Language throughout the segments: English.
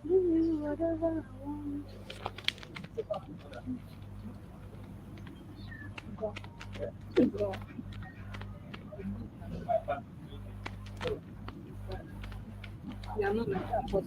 Whatever I want. Go, go. Yeah, not like that, but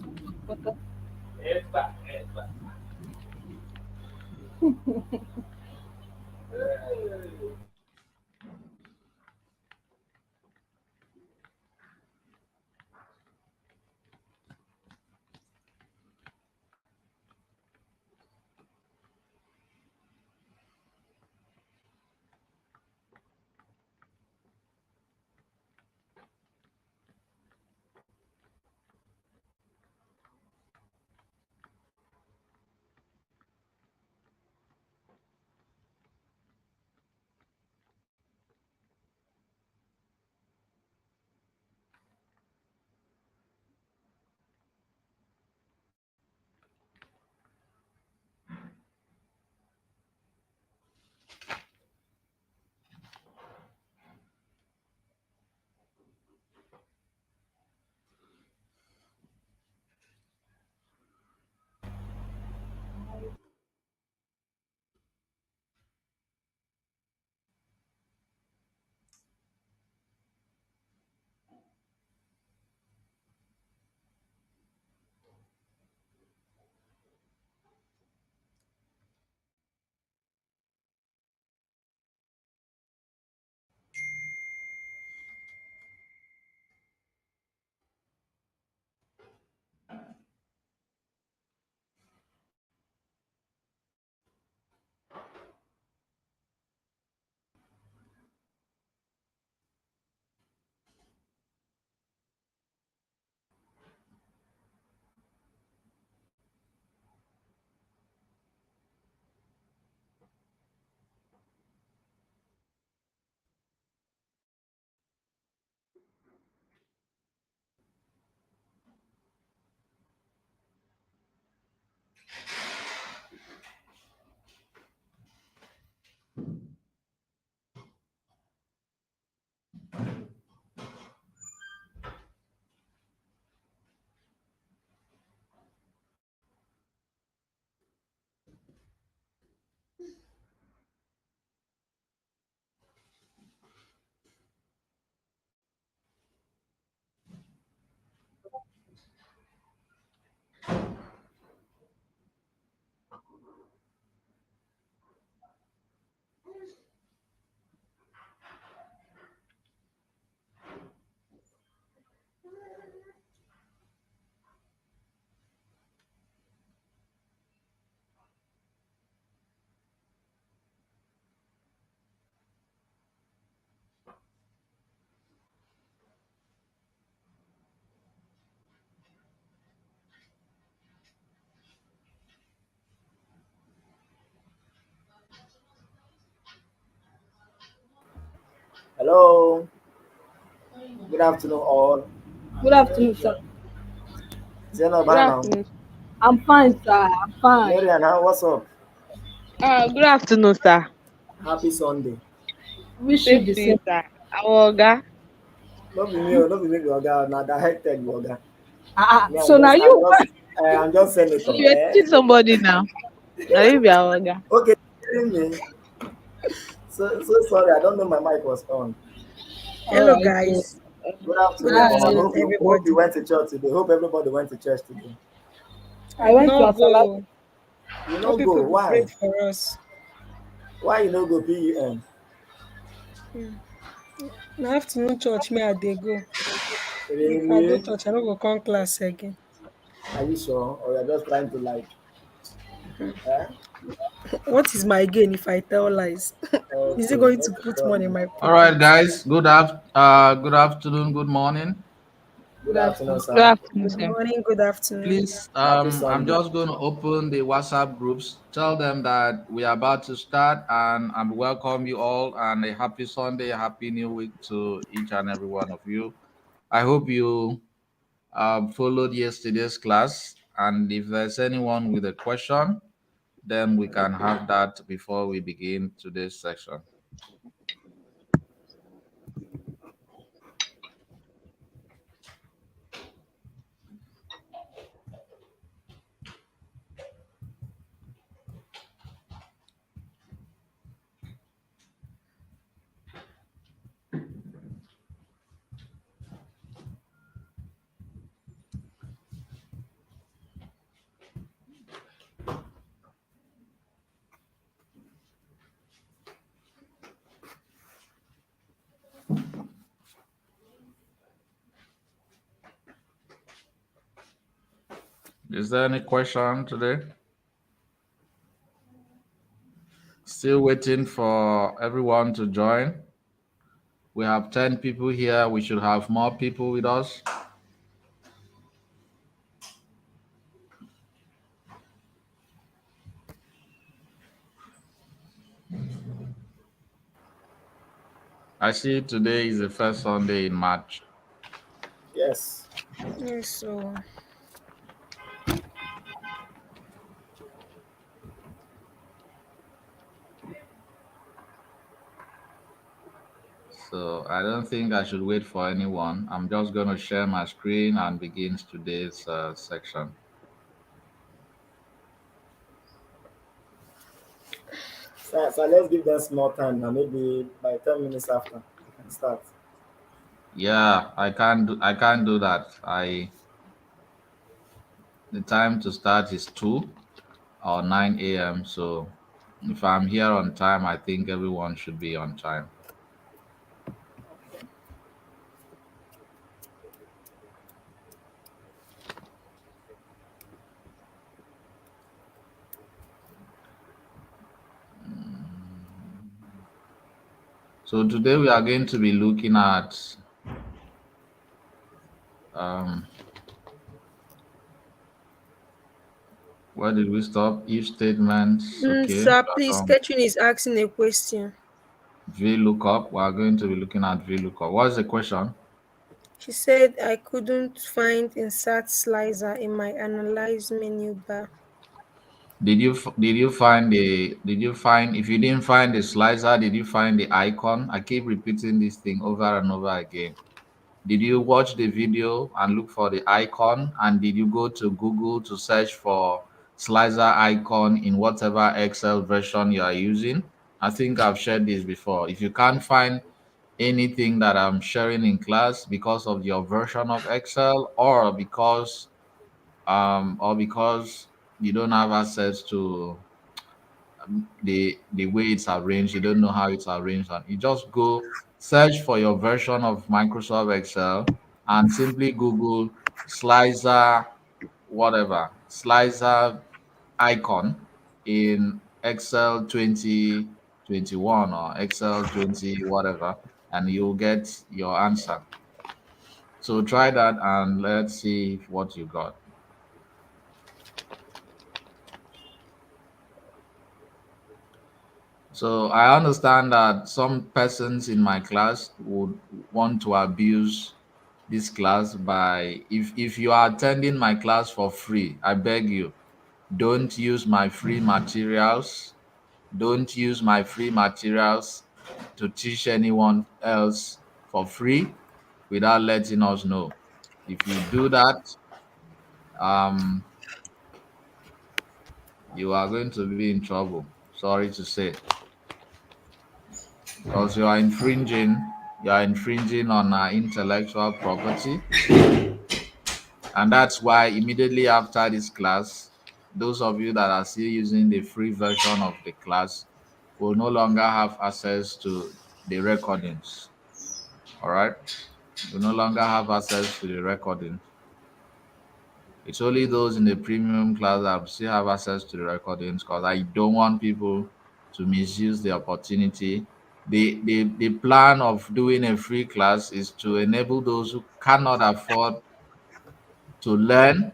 Hello, good afternoon all. good afternoon, sir. Zainab, Good now. afternoon. I'm fine, sir. I'm fine. Marian, what's up? Good afternoon, sir. Happy Sunday. Wish you Same the to you, same. sir. Our Oga. No be me, Oga. Now the high tech Oga. Me, So now I'm you just, I'm just Oh, senator. you're Eh? teaching somebody now. Now you be our Oga. Okay, hearing me. So sorry, I don't know my mic was on. all Hello, right, so guys. Good Good afternoon, all. afternoon, Hope you everybody. went to church today. Hope everybody went to church today. I I did went to not Asala. go. You No no go. people go Why? prayed for us. Why you no go PUM? Hmm. Na afternoon church, me I dey go. If I go Really? church, I no go come class again. Are you sure? Or you're just trying to like? Eh? What is my gain if I tell lies? Is it Okay, going no to put money in problem. my All right, pocket? guys. Good afternoon. Good morning. Good Good afternoon, afternoon. Good sir. afternoon, Good sir. morning, good afternoon. Please, Happy I'm Sunday. just going to open the WhatsApp groups. Tell them that we are about to start, and welcome you all, and a happy Sunday, a happy New Week to each and every one of you. I hope you followed yesterday's class, and if there's anyone with a question, then we can have that before we begin today's section. Is there any question today? Still waiting for everyone to join. We have 10 people here. We should have more people with us. I see today is the first Sunday in March. Yes. Yes, so So I don't think I should wait for anyone. I'm just going to share my screen and begin today's section. So let's give them small time now. Maybe by 10 minutes after we can start. Yeah, I can't do that. The time to start is 2 or 9 a.m. So if I'm here on time, I think everyone should be on time. So today we are going to be looking at where did we stop? If statements, okay. Sir, please, Catherine is asking a question. VLOOKUP. We are going to be looking at VLOOKUP. What's the question? She said I couldn't find insert slicer in my analyze menu bar. Did you find if you didn't find the slicer, did you find the icon? I keep repeating this thing over and over again. Did you watch the video and look for the icon? And did you go to Google to search for slicer icon in whatever Excel version you are using? I think I've shared this before. If you can't find anything that I'm sharing in class because of your version of Excel, or because you don't have access to the way it's arranged, you don't know how it's arranged, and you just go search for your version of Microsoft Excel and simply Google slicer, whatever slicer icon in Excel 2021 or Excel 20 whatever, and you'll get your answer. So try that and let's see what you got. So I understand that some persons in my class would want to abuse this class by, if you are attending my class for free, I beg you, don't use my free materials. Don't use my free materials to teach anyone else for free without letting us know. If you do that, you are going to be in trouble. Sorry to say. Because you are infringing on our intellectual property. And that's why immediately after this class, those of you that are still using the free version of the class will no longer have access to the recordings. All right? You no longer have access to the recording. It's only those in the premium class that still have access to the recordings, because I don't want people to misuse the opportunity. The plan of doing a free class is to enable those who cannot afford to learn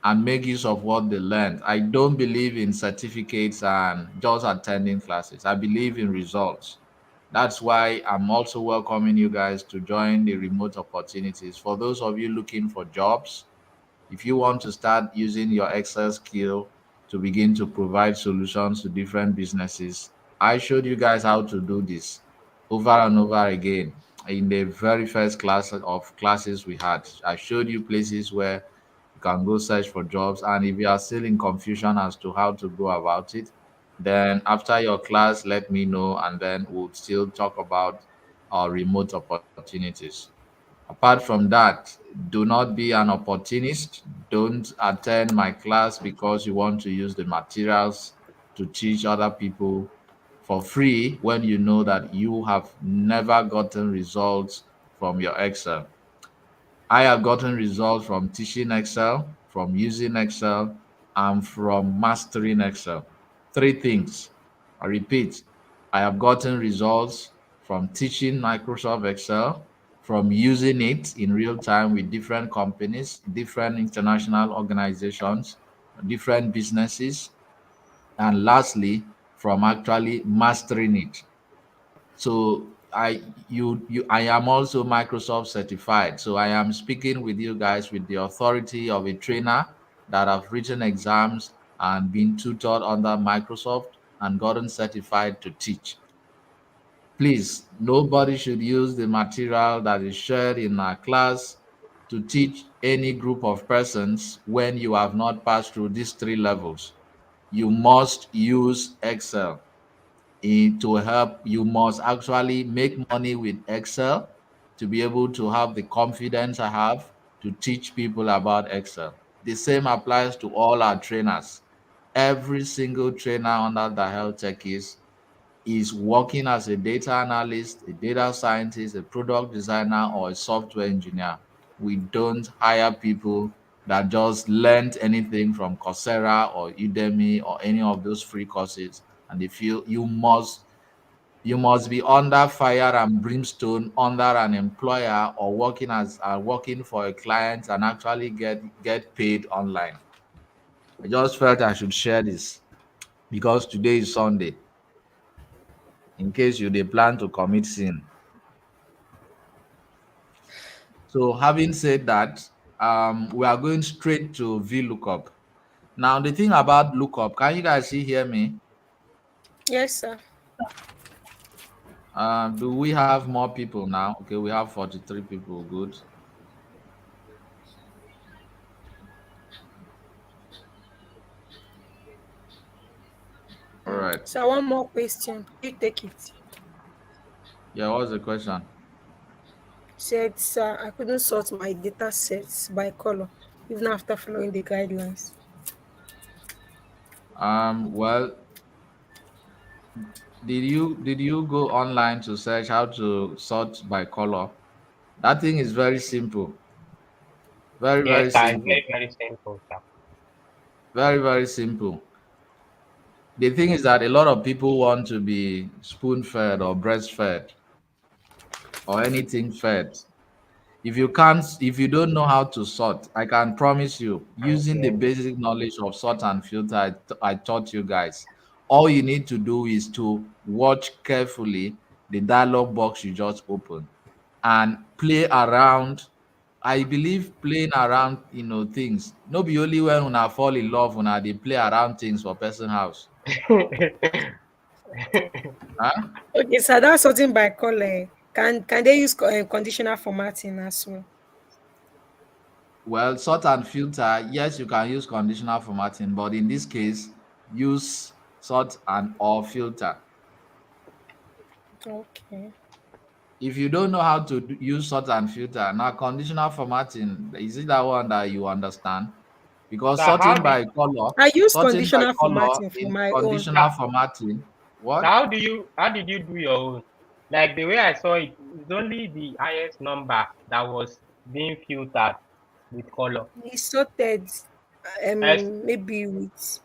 and make use of what they learned. I don't believe in certificates and just attending classes. I believe in results. That's why I'm also welcoming you guys to join the remote opportunities. For those of you looking for jobs, if you want to start using your Excel skill to begin to provide solutions to different businesses, I showed you guys how to do this over and over again in the very first class of classes we had. I showed you places where you can go search for jobs, and if you are still in confusion as to how to go about it, then after your class, let me know, and then we'll still talk about our remote opportunities. Apart from that, do not be an opportunist. Don't attend my class because you want to use the materials to teach other people for free when you know that you have never gotten results from your Excel. I have gotten results from teaching Excel. from using Excel, and from mastering Excel. Three things. I repeat, I have gotten results from teaching Microsoft Excel, from using it in real time with different companies, different international organizations, different businesses, and lastly, from actually mastering it. So I am also Microsoft certified. So I am speaking with you guys with the authority of a trainer that have written exams and been tutored under Microsoft and gotten certified to teach. Please, nobody should use the material that is shared in our class to teach any group of persons when you have not passed through these three levels. You must use Excel to help. You must actually make money with Excel to be able to have the confidence I have to teach people about Excel. The same applies to all our trainers. Every single trainer under the health tech is working as a data analyst, a data scientist, a product designer, or a software engineer. We don't hire people that just learned anything from Coursera or Udemy or any of those free courses, and they feel you must be under fire and brimstone under an employer or working for a client and actually get paid online. I just felt I should share this because today is Sunday. In case you they plan to commit sin. So having said that, we are going straight to VLOOKUP. Now the thing about lookup, can you guys hear me? Yes, sir. Do we have more people now? Okay, we have 43 people. Good. All right. So one more question. You take it. Yeah, what's the question? Said, sir, I couldn't sort my data sets by color, even after following the guidelines. Well, did you go online to search how to sort by color? That thing is very simple. Very, very Yes, sir. simple. Very, very simple, sir. Very, very simple. The thing is that a lot of people want to be spoon fed or breastfed or anything fed. If you don't know how to sort, I can promise you, using the Okay. basic knowledge of sort and filter I taught you guys, all you need to do is to watch carefully the dialog box you just opened and play around. I believe playing around, things. No be only when una fall in love, una they play around things for person house. Huh? Okay, so that's sorting by color. Can they use conditional formatting as well? Well, sort and filter, yes, you can use conditional formatting, but in this case, use sort and or filter. Okay. If you don't know how to use sort and filter, now conditional formatting, is it that one that you understand? Because So how sorting do by color, I use sorting by conditional color formatting for in my own. conditional formatting, so what? how did you do your own? Like the way I saw it, it's only the highest number that was being filtered with color. It's sorted As maybe with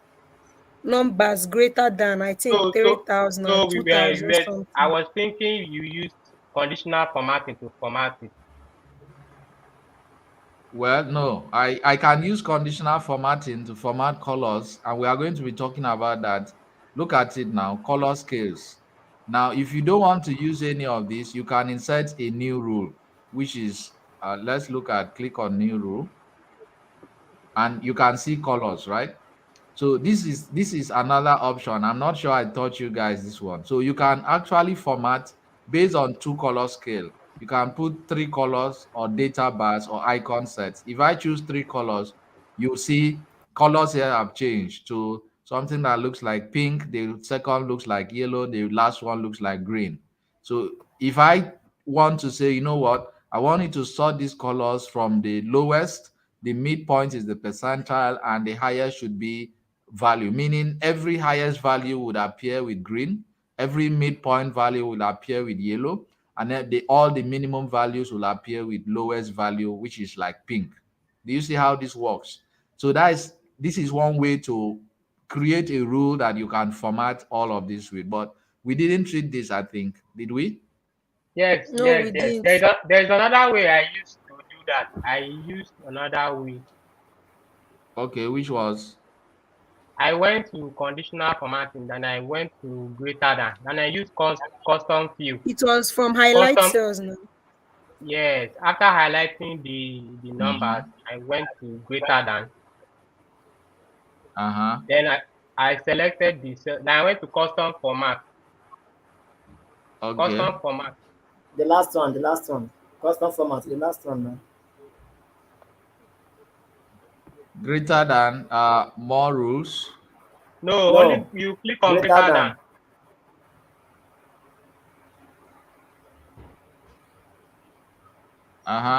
numbers greater than I think so so 3,000 so and we two were, thousand I something. was thinking you used conditional formatting to format it. Well, no, I can use conditional formatting to format colors, and we are going to be talking about that. Look at it now, color scales. Now, if you don't want to use any of this, you can insert a new rule, which is, let's look at, click on new rule, and you can see colors, right? So this is another option. I'm not sure I taught you guys this one. So you can actually format based on two color scale. You can put three colors or data bars or icon sets. If I choose three colors, you'll see colors here have changed to something that looks like pink. The second looks like yellow. The last one looks like green. So if I want to say, you know what, I want you to sort these colors from the lowest, the midpoint is the percentile, and the highest should be value, meaning every highest value would appear with green, every midpoint value will appear with yellow, and then all the minimum values will appear with lowest value, which is like pink. Do you see how this works? So this is one way to create a rule that you can format all of this with. But we didn't treat this, I think, did we? Yes, No, yes, we yes. didn't. There's another way I used to do that. I used another way. Okay, which was? I went to conditional formatting, then I went to greater than, then I used custom field. It was from highlight Custom, cells now. yes. After highlighting the numbers, I went to greater than. Then I selected the cell. Then I went to custom format. Okay. Custom format. The last one. Custom format, the last one now. Greater than more rules. No, only you click on greater than.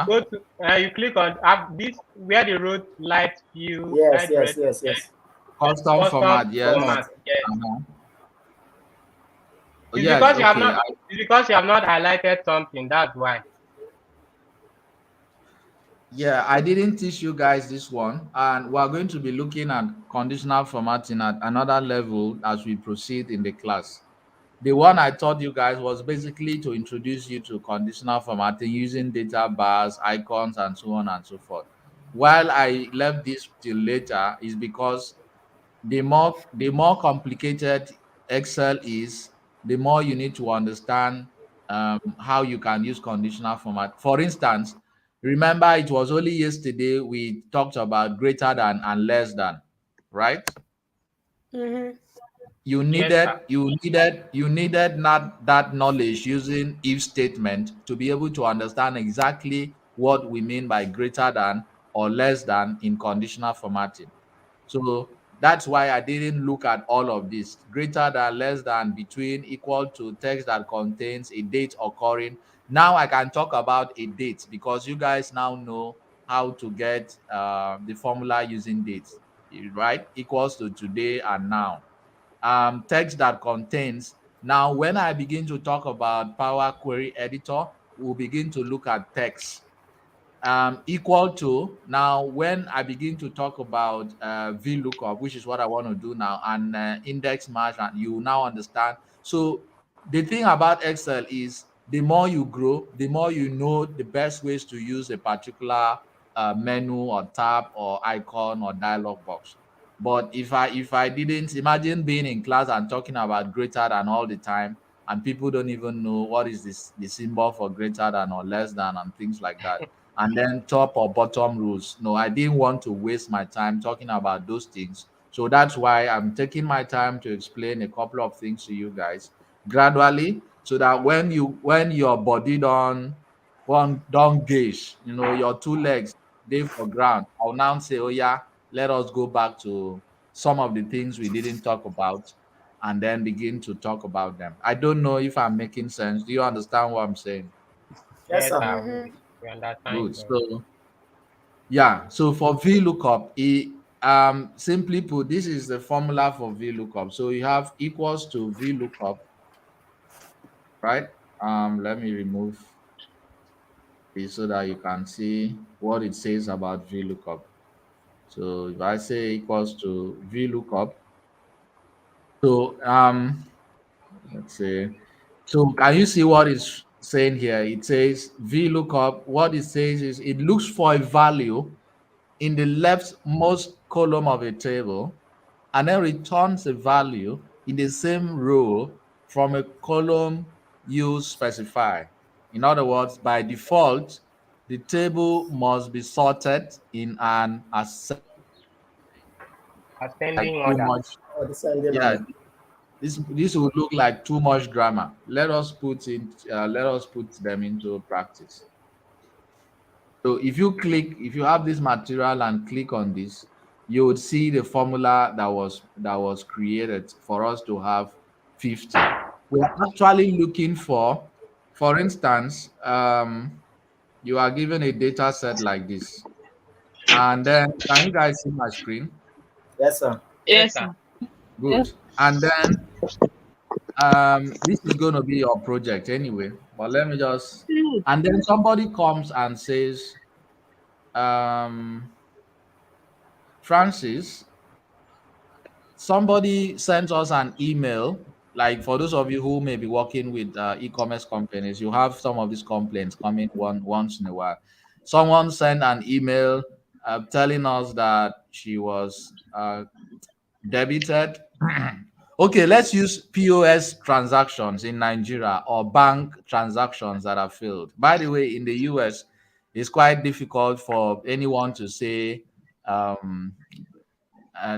Go to you click on this where the road light view. Yes. Custom format, yes. Format, yes. It's Yes, because you have okay. not. It's because you have not highlighted something. That's why. Yeah, I didn't teach you guys this one, and we're going to be looking at conditional formatting at another level as we proceed in the class. The one I taught you guys was basically to introduce you to conditional formatting using data bars, icons, and so on and so forth. While I left this till later is because the more complicated Excel is, the more you need to understand how you can use conditional format. For instance, remember it was only yesterday we talked about greater than and less than, right? Mm-hmm. You needed not that knowledge using if statement to be able to understand exactly what we mean by greater than or less than in conditional formatting. So that's why I didn't look at all of this. Greater than, less than, between, equal to, text that contains a date occurring. Now I can talk about a date because you guys now know how to get the formula using dates, right? Equals to today and now. Text that contains. Now, when I begin to talk about Power Query Editor, we'll begin to look at text. Equal to. Now, when I begin to talk about VLOOKUP, which is what I want to do now, and index match, and you now understand. So the thing about Excel is the more you grow, the more you know the best ways to use a particular menu or tab or icon or dialog box. But if I didn't, imagine being in class and talking about greater than all the time, and people don't even know what is the symbol for greater than or less than and things like that, and then top or bottom rules. No, I didn't want to waste my time talking about those things. So that's why I'm taking my time to explain a couple of things to you guys gradually, so that when your body don't gauge, your two legs they for ground, I'll now say, oh yeah, let us go back to some of the things we didn't talk about and then begin to talk about them. I don't know if I'm making sense. Do you understand what I'm saying? Yes, Yes, sir. sir. We understand. Good. So yeah, so for VLOOKUP, simply put, this is the formula for VLOOKUP. So you have equals to VLOOKUP, right? Let me remove this so that you can see what it says about VLOOKUP. So if I say equals to VLOOKUP, so let's say, so can you see what it's saying here? It says VLOOKUP. What it says is it looks for a value in the leftmost column of a table and then returns a value in the same row from a column you specify. In other words, by default, the table must be sorted in an Ascending too order. much. Oh, the same Yeah, this would look like too much grammar. Let us put them into practice. So if you have this material and click on this, you would see the formula that was created for us to have 50. We are actually looking for instance, you are given a data set like this. And then can you guys see my screen? Yes, sir. Yes, Yes, sir. sir. Good. And then this is going to be your project anyway, but let me just, and then somebody comes and says, Francis, somebody sent us an email. Like for those of you who may be working with e-commerce companies, you have some of these complaints coming once in a while. Someone sent an email telling us that she was debited. Okay, let's use POS transactions in Nigeria or bank transactions that are failed. By the way, in the US, it's quite difficult for anyone to say,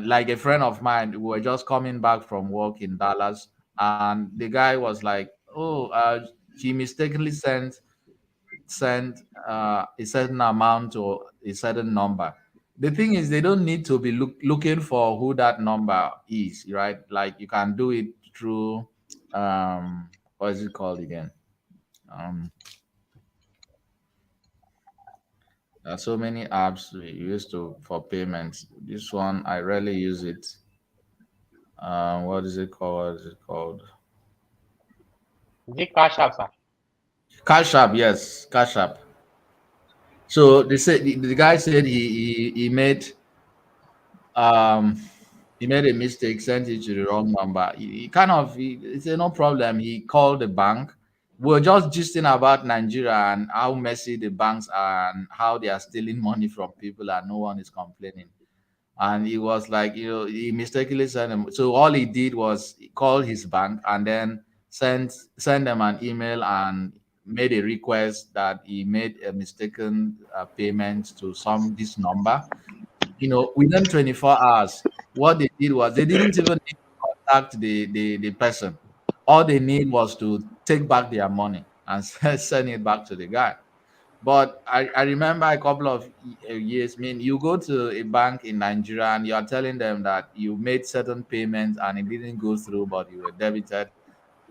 like a friend of mine, we were just coming back from work in Dallas, and the guy was like, "Oh, he mistakenly sent a certain amount or a certain number." The thing is, they don't need to be looking for who that number is, right? Like you can do it through what is it called again? Um, there are so many apps we use to for payments. This one I rarely use it. What is it called? What is it called? Is it Cash App, sir? Cash App, yes, Cash App. So they said the guy said um he made a mistake, sent it to the wrong number. He said no problem. He called the bank. We're just gisting about Nigeria and how messy the banks are and how they are stealing money from people and no one is complaining. And he was like, he mistakenly sent him. So all he did was call his bank and then send them an email and made a request that he made a mistaken payment to this number. Within 24 hours, what they did was they didn't even need to contact the person. All they need was to take back their money and send it back to the guy. But I remember a couple of years, I mean, you go to a bank in Nigeria and you are telling them that you made certain payments and it didn't go through, but you were debited.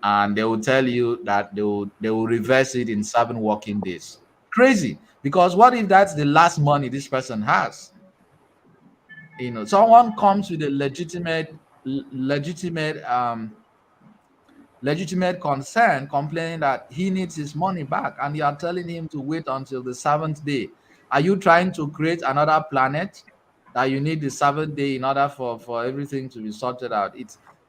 And they will tell you that they will reverse it in 7 working days. Crazy. Because what if that's the last money this person has? Someone comes with a legitimate concern, complaining that he needs his money back, and you are telling him to wait until the 7th day. Are you trying to create another planet that you need the 7th day in order for everything to be sorted out?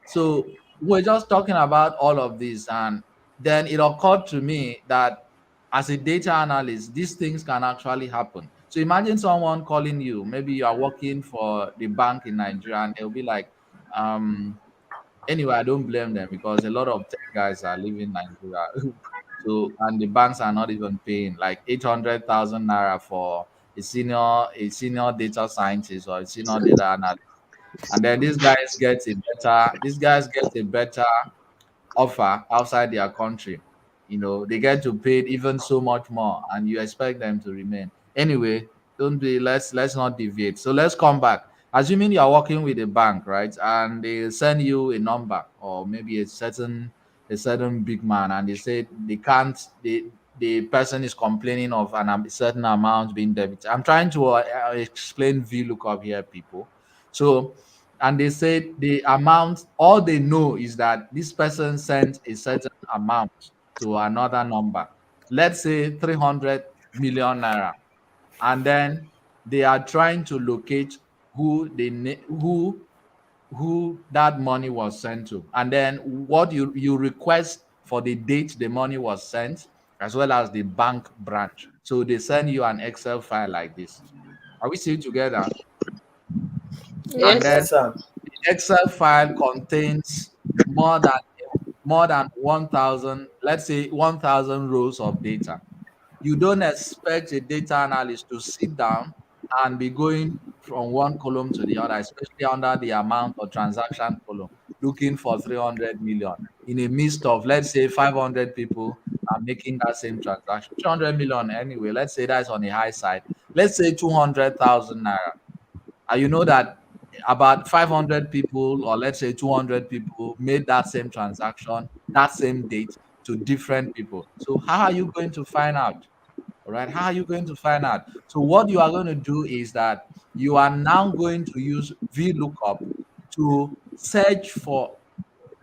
So we're just talking about all of this, and then it occurred to me that as a data analyst, these things can actually happen. So imagine someone calling you, maybe you are working for the bank in Nigeria, and they'll be like, anyway, I don't blame them because a lot of tech guys are leaving Nigeria. So, and the banks are not even paying like 800,000 naira for a senior data scientist or a senior data analyst. And then these guys get a better offer outside their country. They get to pay even so much more, and you expect them to remain. Anyway, let's not deviate. So let's come back. Assuming you are working with a bank, right, and they send you a number or maybe a certain big man, and they say they can't. The person is complaining of a certain amount being debited. I'm trying to explain VLOOKUP here, people. So, and they say the amount, all they know is that this person sent a certain amount to another number, let's say 300 million naira, and then they are trying to locate who that money was sent to, and then what you request for the date the money was sent, as well as the bank branch. So they send you an Excel file like this. Are we still together? Yes. And then Yes, sir. the Excel file contains more than 1,000, let's say 1,000 rows of data. You don't expect a data analyst to sit down and be going from one column to the other, especially under the amount or transaction column, looking for 300 million in a midst of, let's say, 500 people are making that same transaction. 300 million anyway, let's say that's on the high side. Let's say 200,000 naira. And you know that about 500 people, or let's say 200 people, made that same transaction, that same date, to different people. So how are you going to find out? All right, how are you going to find out? So what you are going to do is that you are now going to use VLOOKUP to search for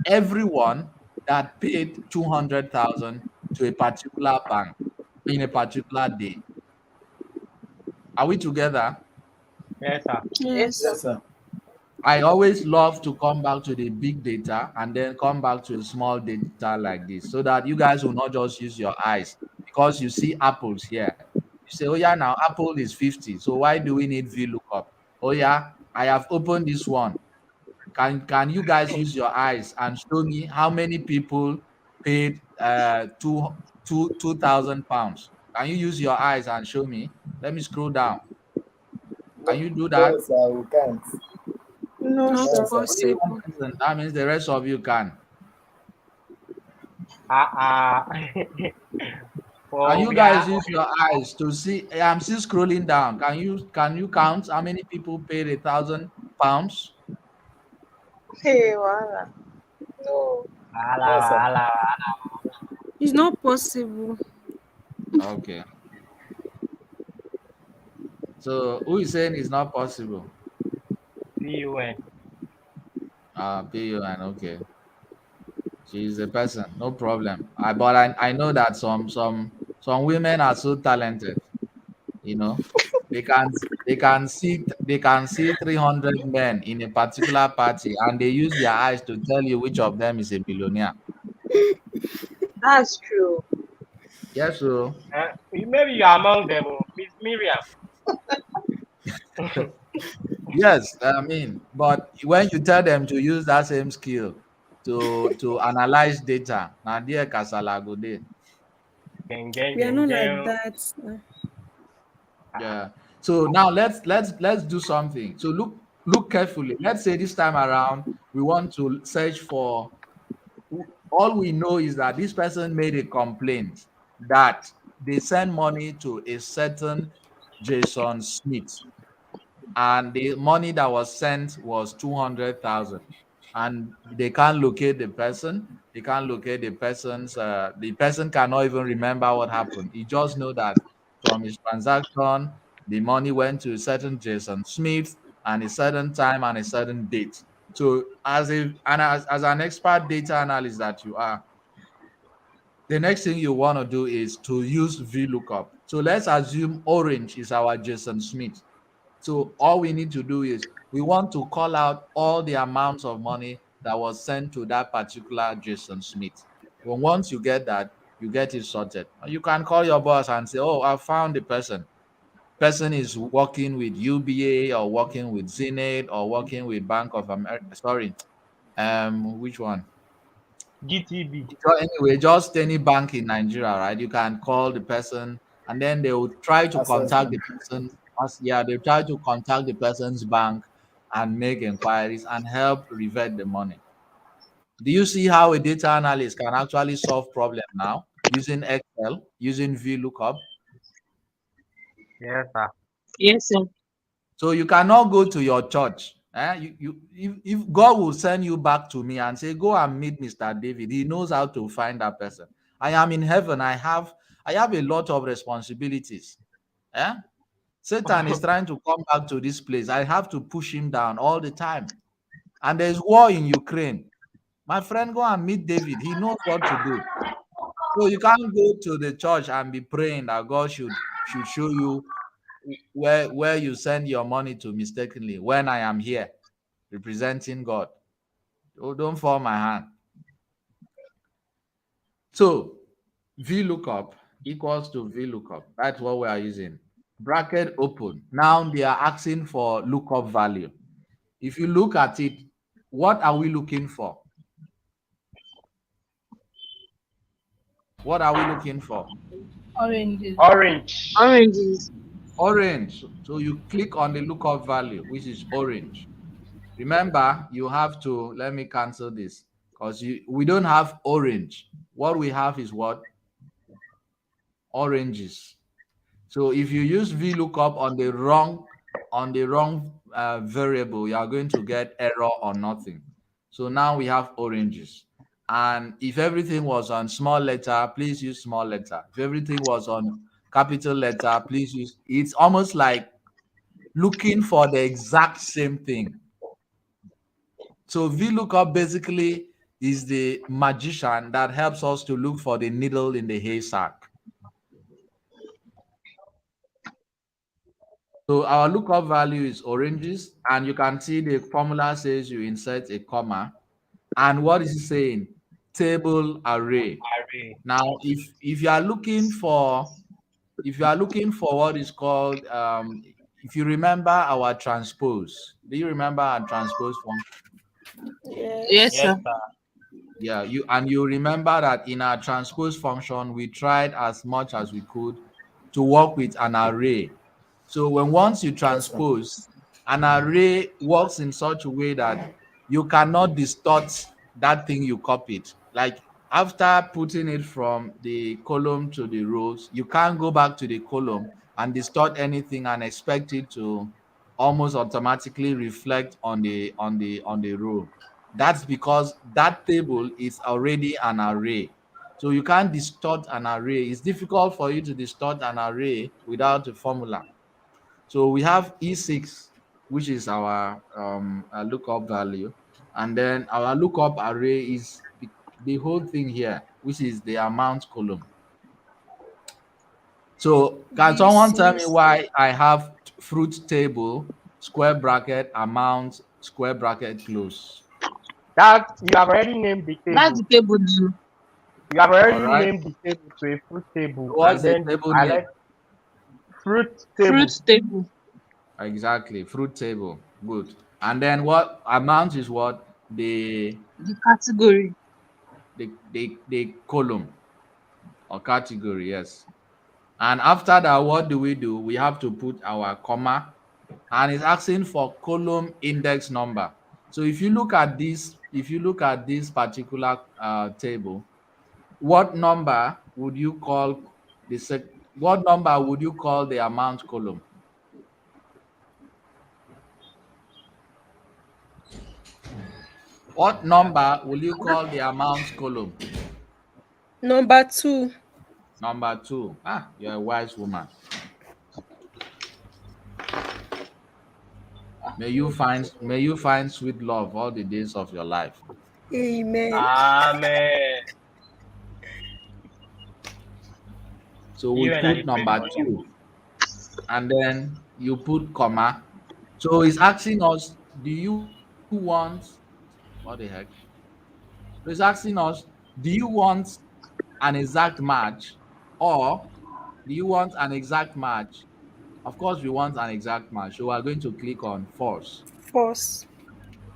everyone that paid 200,000 to a particular bank in a particular day. Are we together? Yes, sir. Yes. Yes, sir. I always love to come back to the big data and then come back to a small data like this so that you guys will not just use your eyes because you see apples here. You say, oh yeah, now apple is 50. So why do we need VLOOKUP? Oh yeah, I have opened this one. Can you guys use your eyes and show me how many people paid £2,000? Can you use your eyes and show me? Let me scroll down. Can you do that? No, sir, we can't. No, Not sir. No, sir. Only one possible. person. That means the rest of you can. Can For you we guys are use your eyes to see? I'm still scrolling down. Can you count how many people paid £1,000? Hey, Wala. No. No, sir. It's not possible. Okay. So who is saying it's not possible? PUN. PUN. Okay. She's a person. No problem. But I know that some women are so talented. You know, they can see 300 men in a particular party and they use their eyes to tell you which of them is a millionaire. That's true. Yes, so Maybe you are among them, Miss Miriam. yes, I mean, but when you tell them to use that same skill to analyze data, now there kasala go dey. Gang, gang, We are gang, not like gang. that. Yeah. So now let's do something. So look carefully. Let's say this time around we want to search for. All we know is that this person made a complaint that they send money to a certain Jason Smith, and the money that was sent was 200,000, and they can't locate the person. They can't locate the person's. The person cannot even remember what happened. He just know that from his transaction, the money went to a certain Jason Smith and a certain time and a certain date. So, as an expert data analyst that you are, the next thing you want to do is to use VLOOKUP. So let's assume orange is our Jason Smith. So all we need to do is we want to call out all the amounts of money that was sent to that particular Jason Smith. Well, once you get that, you get it sorted. You can call your boss and say, "Oh, I found the person. Person is working with UBA or working with Zenith or working with Bank of America. Sorry, which one? GTB. So anyway, just any bank in Nigeria, right? You can call the person, and then they will try to Access contact the Bank. person. Yeah, they try to contact the person's bank and make inquiries and help revert the money. Do you see how a data analyst can actually solve problem now using Excel, using VLOOKUP? Yes, sir. Yes, sir. So you cannot go to your church. If God will send you back to me and say, go and meet Mr. David, he knows how to find that person. I am in heaven. I have a lot of responsibilities. Eh? Satan is trying to come back to this place. I have to push him down all the time. And there's war in Ukraine. My friend, go and meet David. He knows what to do. So you can't go to the church and be praying that God should show you where you send your money to mistakenly when I am here representing God. Oh, don't fall my hand. So VLOOKUP equals to VLOOKUP. That's what we are using. Bracket open. Now they are asking for lookup value. If you look at it, what are we looking for? What are we looking for? Oranges. Orange. Oranges. Orange. So you click on the lookup value, which is orange. Remember, you have to, let me cancel this because we don't have orange. What we have is what? Oranges. So if you use VLOOKUP on the wrong variable, you are going to get error or nothing. So now we have oranges. And if everything was on small letter, please use small letter. If everything was on capital letter, please use. It's almost like looking for the exact same thing. So VLOOKUP basically is the magician that helps us to look for the needle in the haystack. So our lookup value is oranges, and you can see the formula says you insert a comma. And what is it saying? Table array. Array. Now, if you are looking for what is called if you remember our transpose, do you remember our transpose function? Yes, Yes. Yes, sir. sir. Yeah, you remember that in our transpose function, we tried as much as we could to work with an array. So when once you Yes, sir. transpose, an array works in such a way that you cannot distort that thing you copied. Like after putting it from the column to the rows, you can't go back to the column and distort anything and expect it to almost automatically reflect on the row. That's because that table is already an array. So you can't distort an array. It's difficult for you to distort an array without a formula. So we have E6, which is our lookup value. And then our lookup array is the whole thing here, which is the amount column. So can someone tell me B6. why I have fruit table, square bracket, amount, square bracket, close? That you have already named the That's table. the table name. You have All already right. named the table to a fruit table, What's and the then table I name? let fruit table. Fruit table. Exactly, fruit table. Good. And then what amount is what? The category. The column or category, yes. And after that, what do? We have to put our comma, and it's asking for column index number. So if you look at this particular table, what number would you call what number would you call the amount column? What number will you call the amount column? Number 2. Number 2. Ah, you're a wise woman. May you find sweet love all the days of your life. Amen. Amen. So we You and I put pray number for you. 2, and then you put comma. So it's asking us, do you want what the heck? So it's asking us, do you want an exact match, or do you want an exact match? Of course, we want an exact match. So we are going to click on false, False.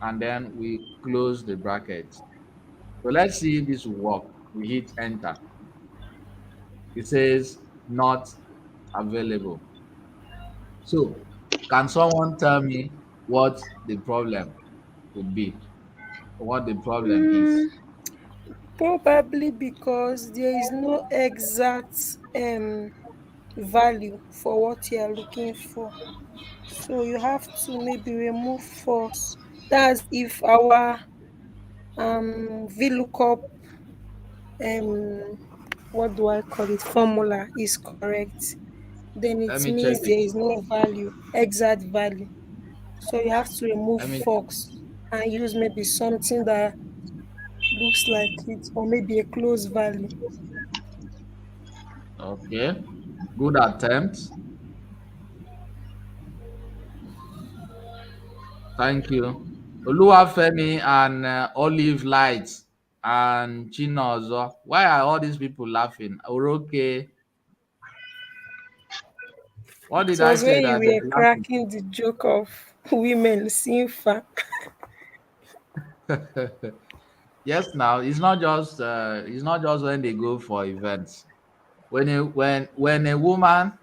and then we close the bracket. So let's see if this will work. We hit enter. It says not available. So can someone tell me what the problem could be? What the problem is? Probably because there is no exact value for what you are looking for. So you have to maybe remove false. That's if our VLOOKUP what do I call it formula is correct. Then Let it me check means it. there is no value, exact value. So you have to remove Let me false and use maybe something that looks like it or maybe a close value. okay. Good attempt. Thank you. Oluwafemi and Olive Light and Chinozo. Why are all these people laughing? Oroke. What It did I was say when you that they're were laughing? cracking the joke of women seeing fat. Yes, now it's not just when they go for events. When a woman,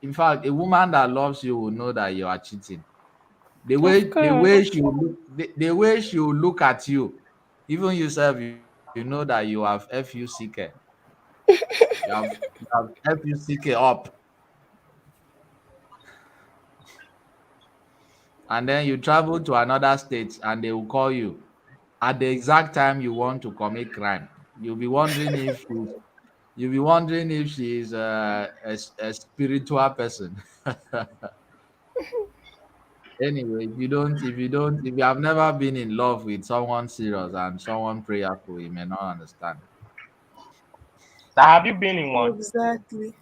in fact, a woman that loves you will know that you are cheating. Of The way course. she will look, the way she will look at you, even yourself, you know that you have FUCK. You have FUCK up, and then you travel to another state, and they will call you at the exact time you want to commit crime. You'll be wondering if she's a spiritual person. Anyway, if you have never been in love with someone serious and someone prayerful, you may not understand. So have you been in one? Exactly.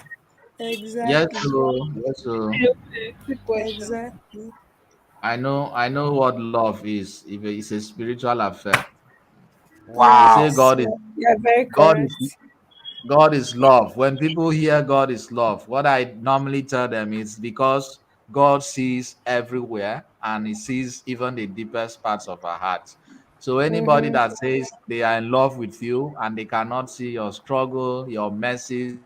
Yes, Exactly. so yes, so Quick question. Exactly. I know what love is. If it's a spiritual affair, they say Wow. Yes. You're very God is correct. God is love. When people hear God is love, what I normally tell them is because God sees everywhere and He sees even the deepest parts of our hearts. So anybody Mm-hmm. that says they are in love with you and they cannot see your struggle, your messes,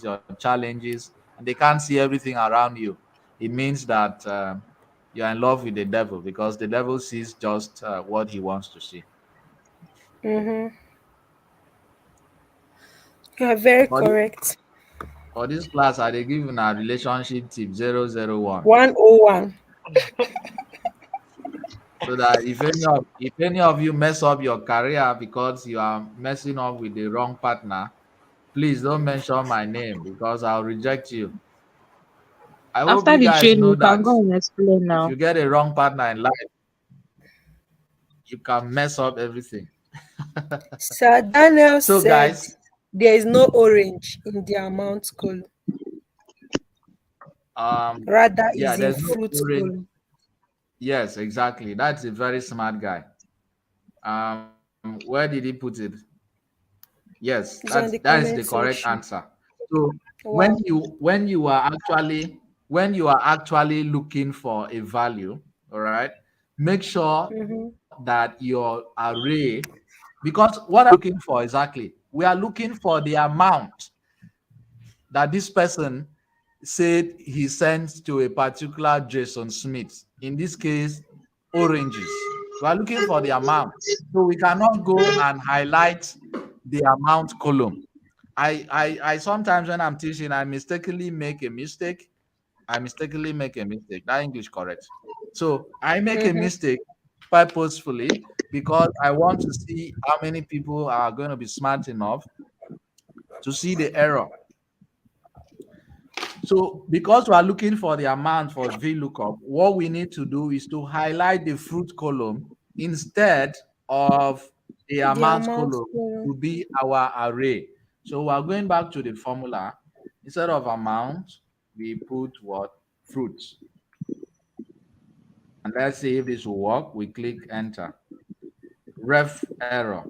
your challenges, and they can't see everything around you, it means that you are in love with the devil because the devil sees just what he wants to see. Mm-hmm. You're very For this, correct. for this class, I they give a relationship tip 001. 101. So that if any of you mess up your career because you are messing up with the wrong partner, please don't mention my name because I'll reject you. I hope After you the guys training, know you can that go and explain if now. you get a wrong partner in life, you can mess up everything. Sir Daniel So said guys, there is no orange in the amount column. Rather yeah, is in there's no fruit orange. column. Yes, exactly. That's a very smart guy. Where did he put it? Yes, It's on the that is the comment correct section. answer. So when Wow. you when you are actually when you are actually looking for a value, all right, make sure Mm-hmm. that your array, because what I'm looking for exactly, we are looking for the amount that this person said he sends to a particular Jason Smith. In this case, oranges. We are looking for the amount. So we cannot go and highlight the amount column. I sometimes when I'm teaching, I mistakenly make a mistake. I mistakenly make a mistake. That English correct. So I make a Mm-hmm. mistake purposefully because I want to see how many people are going to be smart enough to see the error. So because we are looking for the amount for VLOOKUP, what we need to do is to highlight the fruit column instead of the The amount amount column column. to be our array. So we are going back to the formula. Instead of amount, we put what? Fruits. And let's see if this will work. We click enter. Ref error.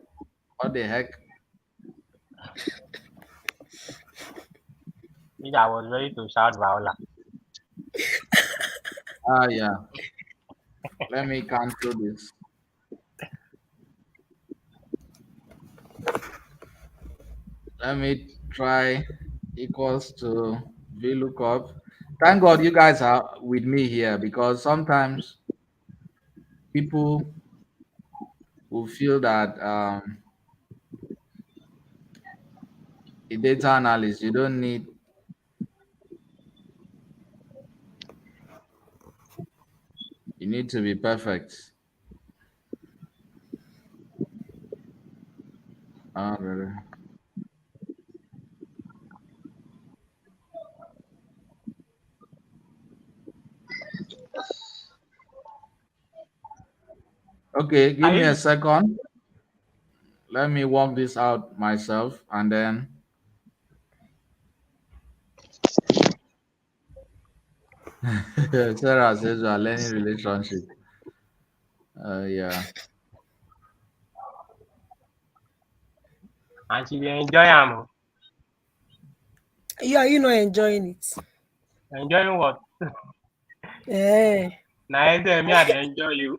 What the heck? I was ready to shout Viola. Ah, yeah. Let me cancel this. Let me try equals to VLOOKUP. Thank God you guys are with me here because sometimes people will feel that a data analyst, you need to be perfect. Really. Okay, give Are me a you second. Let me work this out myself and then Sarah says we are learning relationship. Yeah. and she dey enjoy am? You are you not enjoying it? Enjoying what? Eh. Na me I dey enjoy you.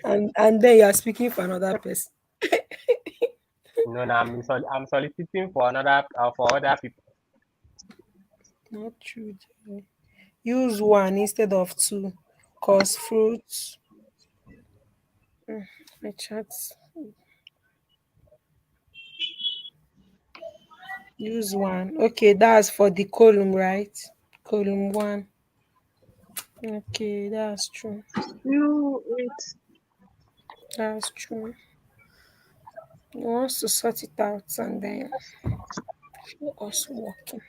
And then you are speaking for another person. No, no, I'm soliciting for another for other people. Not true. Jerry. Use one instead of two. Cause fruits. My chats. Use one. Okay, that's for the column, right? Column one. Okay, that's true. You wait. That's true. He wants to sort it out and then show us working.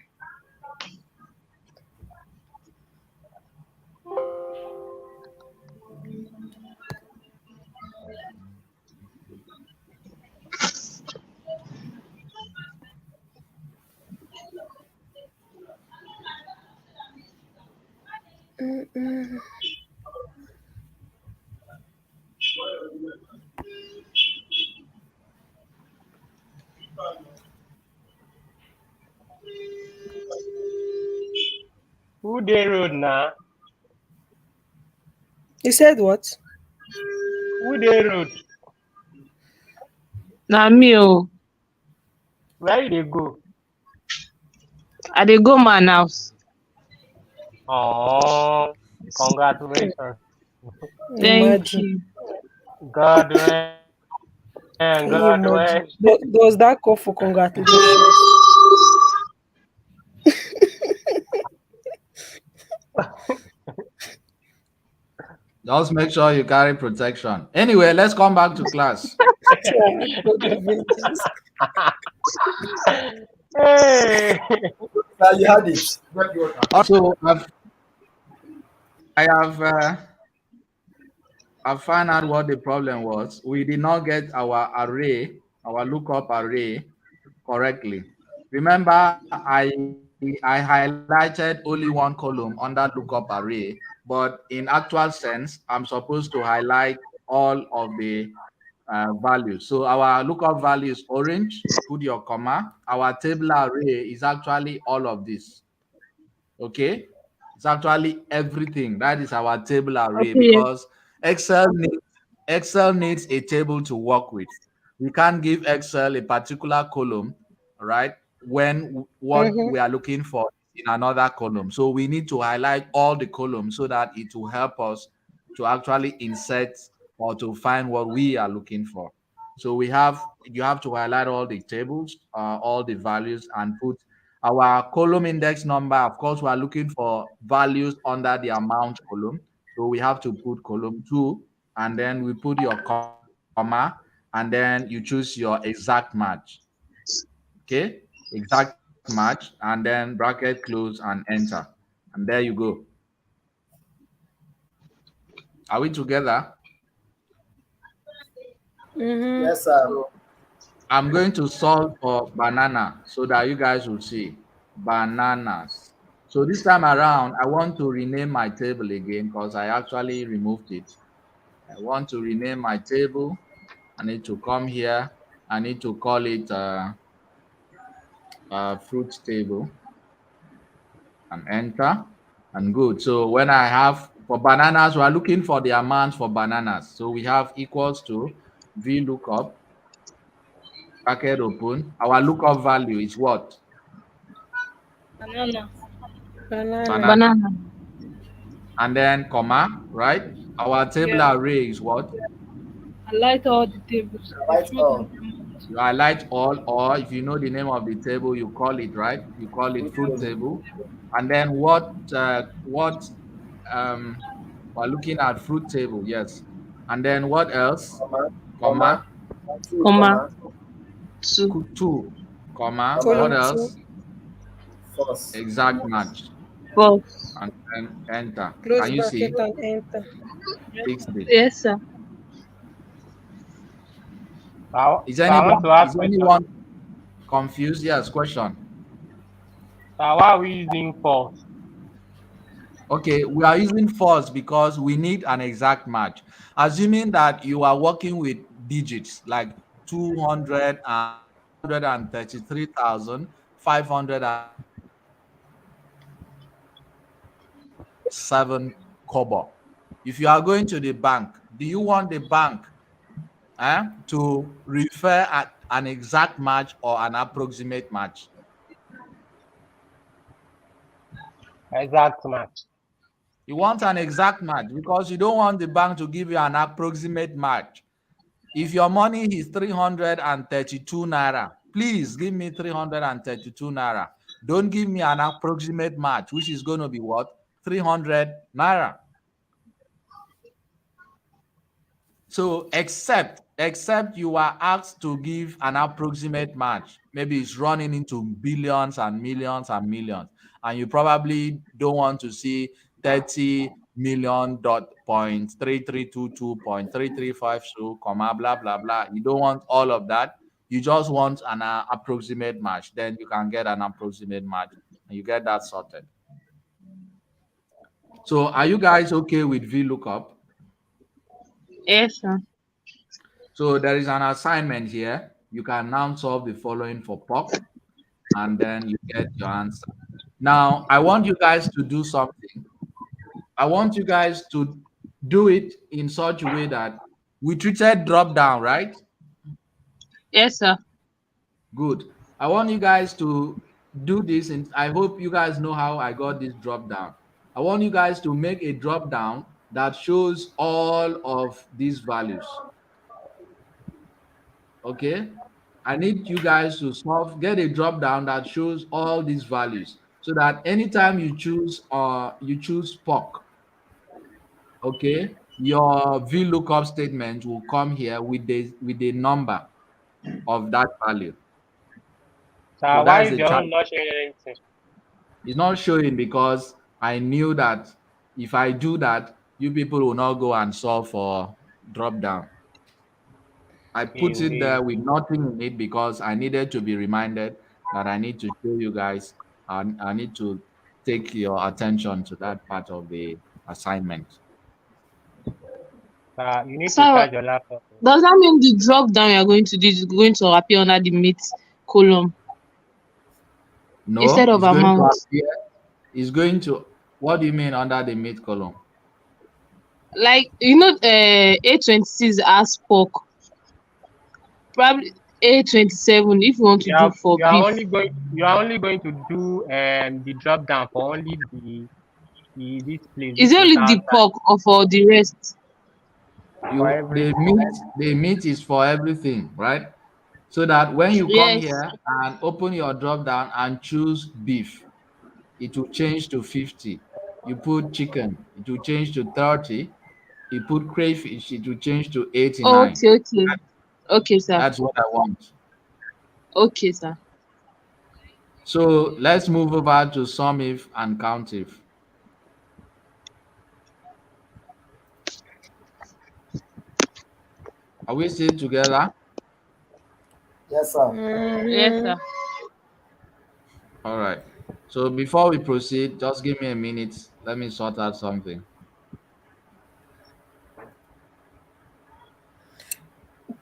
Mm-mm. Who they road now? You said what? Who they road? Na me oh. Where you dey go? I dey go man house. Oh, congratulations. Thank Imagine. you. God win. Can you God imagine? win. Does that call for congratulations? Just make sure you carry protection. Anyway, let's come back to class. Yeah, God of ages. Hey. Now you had it. Drink water. Also, I've found out what the problem was. We did not get our array, our lookup array correctly. Remember, I highlighted only one column under lookup array, but in actual sense, I'm supposed to highlight all of the values. So our lookup value is orange, put your comma. Our table array is actually all of this. Okay, it's actually everything. That is our table array Okay. because Excel needs a table to work with. We can't give Excel a particular column, right? When what Mm-hmm. we are looking for in another column. So we need to highlight all the columns so that it will help us to actually insert or to find what we are looking for. So you have to highlight all the tables, all the values, and put our column index number. Of course, we are looking for values under the amount column. So we have to put column 2, and then we put your comma, and then you choose your exact match. Okay, exact match, and then bracket close and enter. And there you go. Are we together? Mm-hmm. Yes, sir. I'm going to solve for banana so that you guys will see bananas. So this time around, I want to rename my table again because I actually removed it. I want to rename my table. I need to come here. I need to call it fruit table and enter and good. So when I have for bananas, we are looking for the amount for bananas. So we have equals to VLOOKUP, bracket open. Our lookup value is what? Banana. Banana. Banana. Banana. And then comma, right? Our table Yeah. array is what? I like all the tables. The Right fruit all. and the amount. You highlight all, or if you know the name of the table, you call it, right? You call it Fruit fruit table. table. And then um we're looking at fruit table, yes. And then what else? Comma. Comma. Comma, Two Comma. comma. 2. two, comma, what Comma. Column 2. else? False. Exact match. False. And then enter. Close Can you bracket see? and enter. Fixed it. Yes, sir. Is I want to ask question. anyone confused? Yes, question. Why are we using false? Okay, we are using false because we need an exact match. Assuming that you are working with digits like 233,507 kobo. If you are going to the bank, do you want the bank to refer at an exact match or an approximate match? Exact match. You want an exact match because you don't want the bank to give you an approximate match. If your money is 332 naira, please give me 332 naira. Don't give me an approximate match, which is going to be what? 300 naira. So except you are asked to give an approximate match, maybe it's running into billions and millions and millions, and you probably don't want to see 30 million dot point 3322.3352 comma blah blah blah. You don't want all of that. You just want an approximate match. Then you can get an approximate match and you get that sorted. So are you guys okay with VLOOKUP? Yes, sir. So there is an assignment here. You can now solve the following for POC, and then you get your answer. Now, I want you guys to do something. I want you guys to do it in such a way that we treated drop down, right? Yes, sir. Good. I want you guys to do this, and I hope you guys know how I got this drop down. I want you guys to make a drop down that shows all of these values. Okay, I need you guys to get a drop down that shows all these values, so that anytime you choose POC, okay, your VLOOKUP statement will come here with the number of that value. So So why that's is the your chart. own not showing anything? It's not showing because I knew that if I do that, you people will not go and solve for drop down. I put it there with nothing in it because I needed to be reminded that I need to show you guys, and I need to take your attention to that part of the assignment. You need to So charge your laptop. does that mean the drop down you are going to do is going to appear under the mate column No, instead of it's going to amount? appear. It's going to. What do you mean under the mid column? Like A26 has pork. Probably A27 if you want to do for You are beef. only going to do the drop down for only this place. Is This it only total the pork or for the rest? The meat is for everything, right? So that when you come Yes. here and open your drop down and choose beef, it will change to 50. You put chicken, it will change to 30. You put crayfish, it will change to 89. Okay. Okay, sir. That's what I want. Okay, sir. So let's move over to sum if and count if. Are we still together? Yes, sir. Yes, sir. All right. So before we proceed, just give me a minute. Let me sort out something.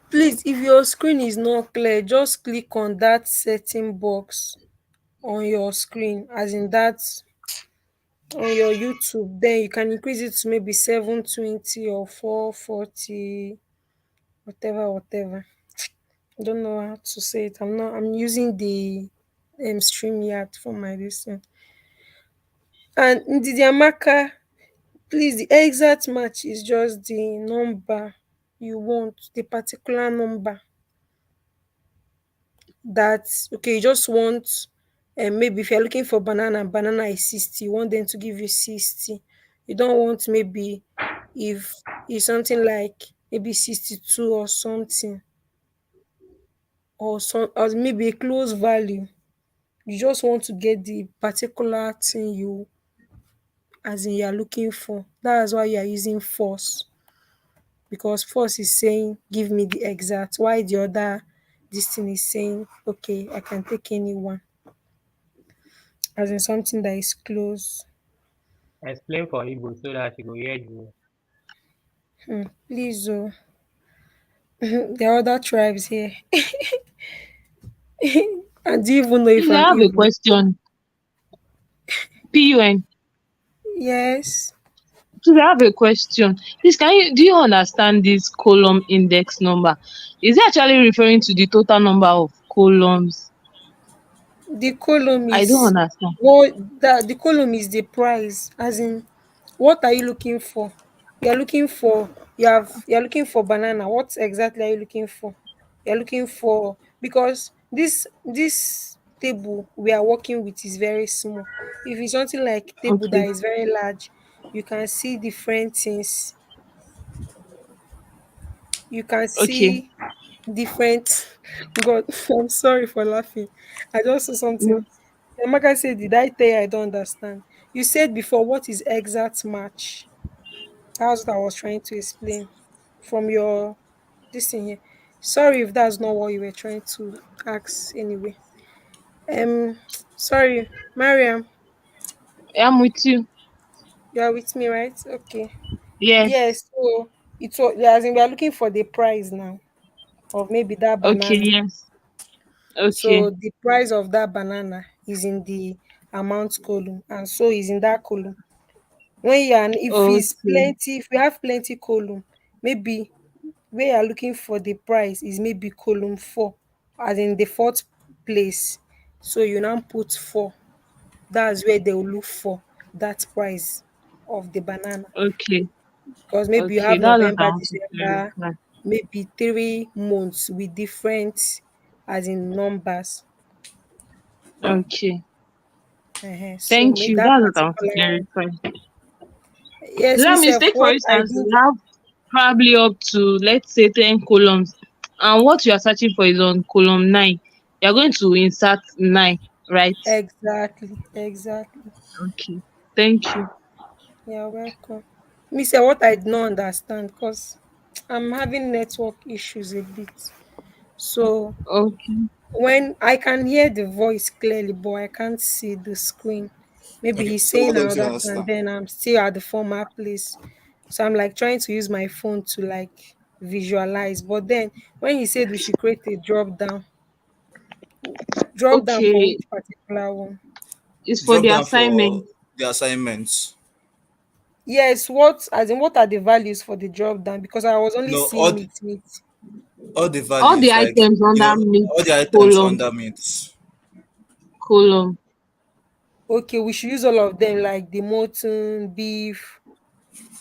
Please, if your screen is not clear, just click on that setting box on your screen, as in that on your YouTube. Then you can increase it to maybe 720 or 440, whatever. I don't know how to say it. I'm using the StreamYard for my listen. And Ndidi Amaka, please, the exact match is just the number you want, the particular number that, okay, you just want, maybe if you're looking for banana is 60, you want them to give you 60. You don't want maybe if it's something like maybe 62 or something, or maybe a close value. You just want to get the particular thing you, as in you're looking for. That's why you're using force, because force is saying give me the exact, why the other this thing is saying okay, I can take anyone, as in something that is close. Explain for Igbo so that you go hear you. Please, oh. There are other tribes here. And do you even know if Please, I I'm have a Igbo? question. PUN. Yes. Please, I have a question. Please, do you understand this column index number? Is it actually referring to the total number of columns? The column I don't is understand. the column is the price, as in what are you looking for? You're looking for banana. What exactly are you looking for? You're looking for, because this table we are working with is very small. If it's something like table that Okay. is very large, you can see different things. You can Okay. see different. God, I'm sorry for laughing. I just saw something. No. Amaka said, did I tell you I don't understand? You said before, what is exact match? That's what I was trying to explain from your this thing here. Sorry if that's not what you were trying to ask anyway. Sorry, Mariam, I'm with you. You are with me, right? Okay. Yes. Yes. So it's as in we are looking for the price now of maybe that Okay, banana. yes. Okay. So the price of that banana is in the amount column, and so is in that column. When you and if it's Okay. plenty, if we have plenty column, maybe where you are looking for the price is maybe column 4, as in the fourth place. So you now put 4. That's where they will look for that price of the banana. Okay. Because maybe you Okay. have That's what I November, want to December, clarify. maybe 3 months with different as in numbers. Okay. So Thank make you. that That's what I want to particular one. clarify. Yes, Let me myself, take for what I instance, did we have probably up to let's say 10 columns, and what you are searching for is on column 9. You're going to insert 9, right? exactly. Okay. Thank you. You're welcome. Me say what I did not understand because I'm having network issues a bit. So Okay. when I can hear the voice clearly, but I can't see the screen. Maybe Okay, he's so what saying does you another thing, and understand? then I'm still at the former place. So I'm like trying to use my phone to like visualize. But then when he said we should create a drop down for Okay. which particular one? It's for Drop the down for assignment. the assignments. Yes, what as in what are the values for the drop down? Because I was only No, seeing meet. all the All the values, like items under meet all the items column, under meat. column. Okay, we should use all of them like the mutton, beef.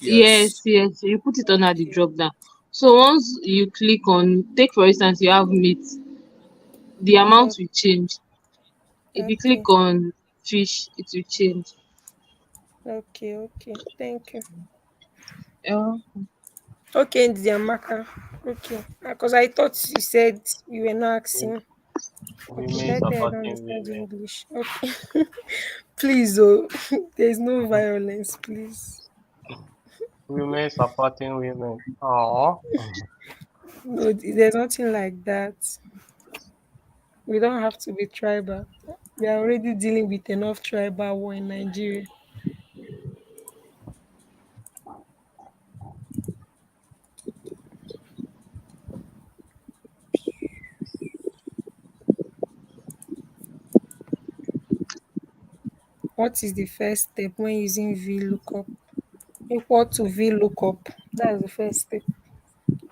Yes, Yes. yes. You put it under the Okay, drop down. So once you click on, take for instance, you have meat, the amount okay, will change. If you okay, click on fish, it will change. okay. Thank you. Yeah. Okay, Ndiamaka. Okay, because I thought you said you were not asking. Okay, Women let I don't supporting understand women. English. Okay, please, oh, there's no violence, please. Women supporting women. Oh, No, there's nothing like that. We don't have to be tribal. We are already dealing with enough tribal war in Nigeria. What is the first step when using VLOOKUP? Equal to VLOOKUP. That's the first step.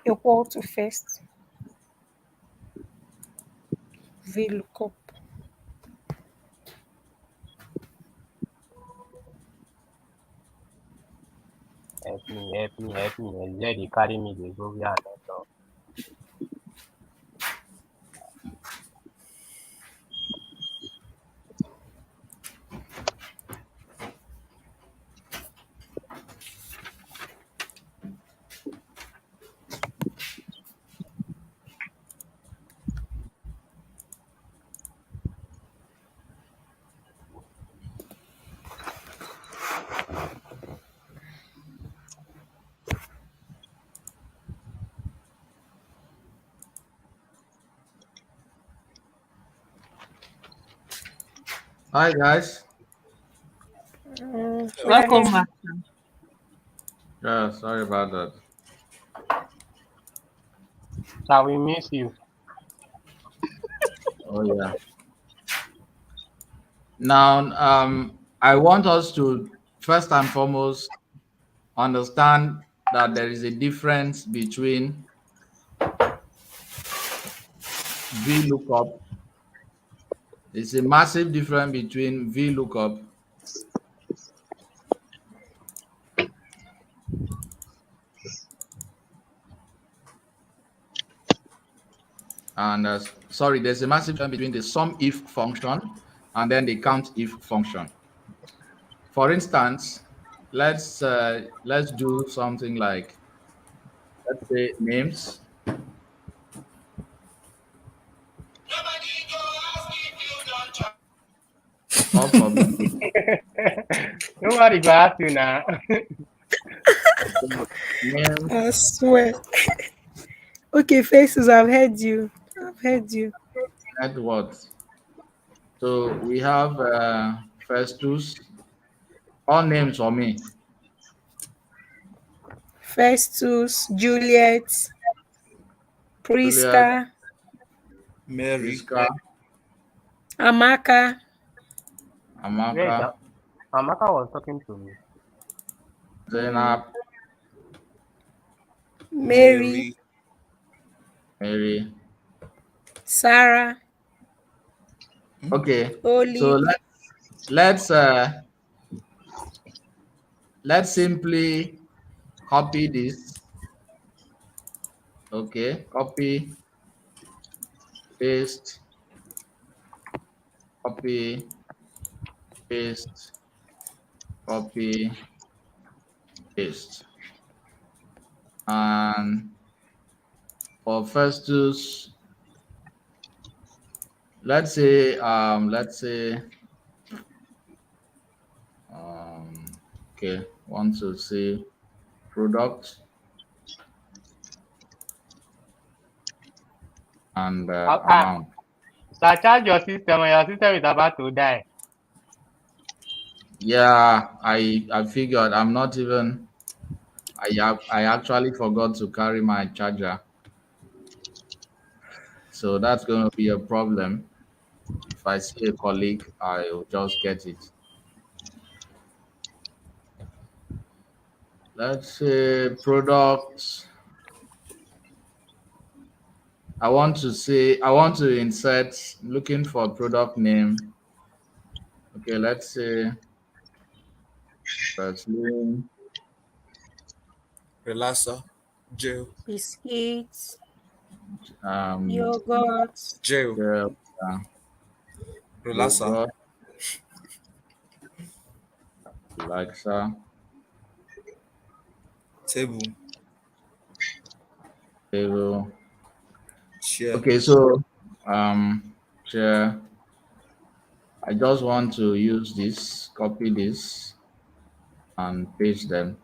Equal to first VLOOKUP. help me. Let they carry me, they go where I not know. Hi guys. We are Welcome here. back. Yeah, sorry about that. Shall we miss you? Oh yeah. Now, I want us to first and foremost understand that there is a difference between VLOOKUP. It's a massive difference between VLOOKUP and sorry, there's a massive difference between the sum if function and then the count if function. For instance, let's do something like, let's say, names of public. Nobody go ask you now. Names I swear. Okay, faces, I've heard you. I've heard you. at what? So we have Festus. All names for me. Festus, Juliet, Juliet, Priska, Mary, Priska, Amaka, Where is Amaka, that? Amaka was talking to me. Zainab, Mary, Mary, Mary. Sarah, Okay, so Olive. let's simply copy this. Okay, copy, paste, copy, paste, copy, paste. And for Festus, let's say okay, want to say product and amount. So I charge your system and your system is about to die. Yeah, I figured I'm not even I actually forgot to carry my charger. So that's going to be a problem. If I see a colleague, I'll just get it. Let's say products. I want to insert looking for product name. Okay, let's say Vaseline, Relasa, Jail, Biscuits, um, yogurt, Jail, gel, Relasa, yogurt, Alexa, Table, table. Chair, Okay, so share. I just want to use this, copy this, and paste them.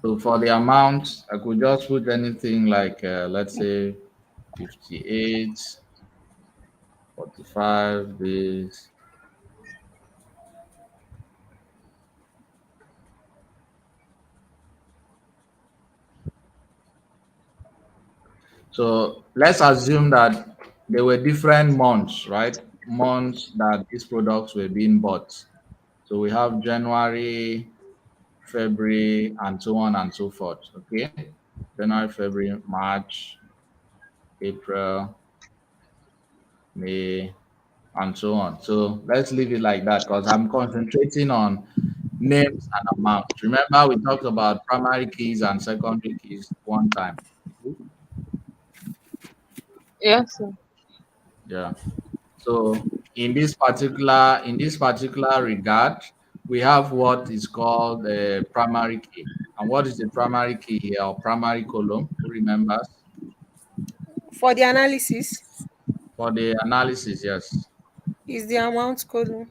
So for the amount, I could just put anything like, let's say, 58, 45 days. So let's assume that there were different months, right? Months that these products were being bought. So we have January, February, and so on and so forth. Okay. January, February, March, April, May, and so on. So let's leave it like that because I'm concentrating on names and amounts. Remember, we talked about primary keys and secondary keys one time. Yes, sir. Yeah. So in this particular regard, we have what is called the primary key. And what is the primary key here or primary column? Who remembers? for the analysis For the analysis, yes. is the amount column.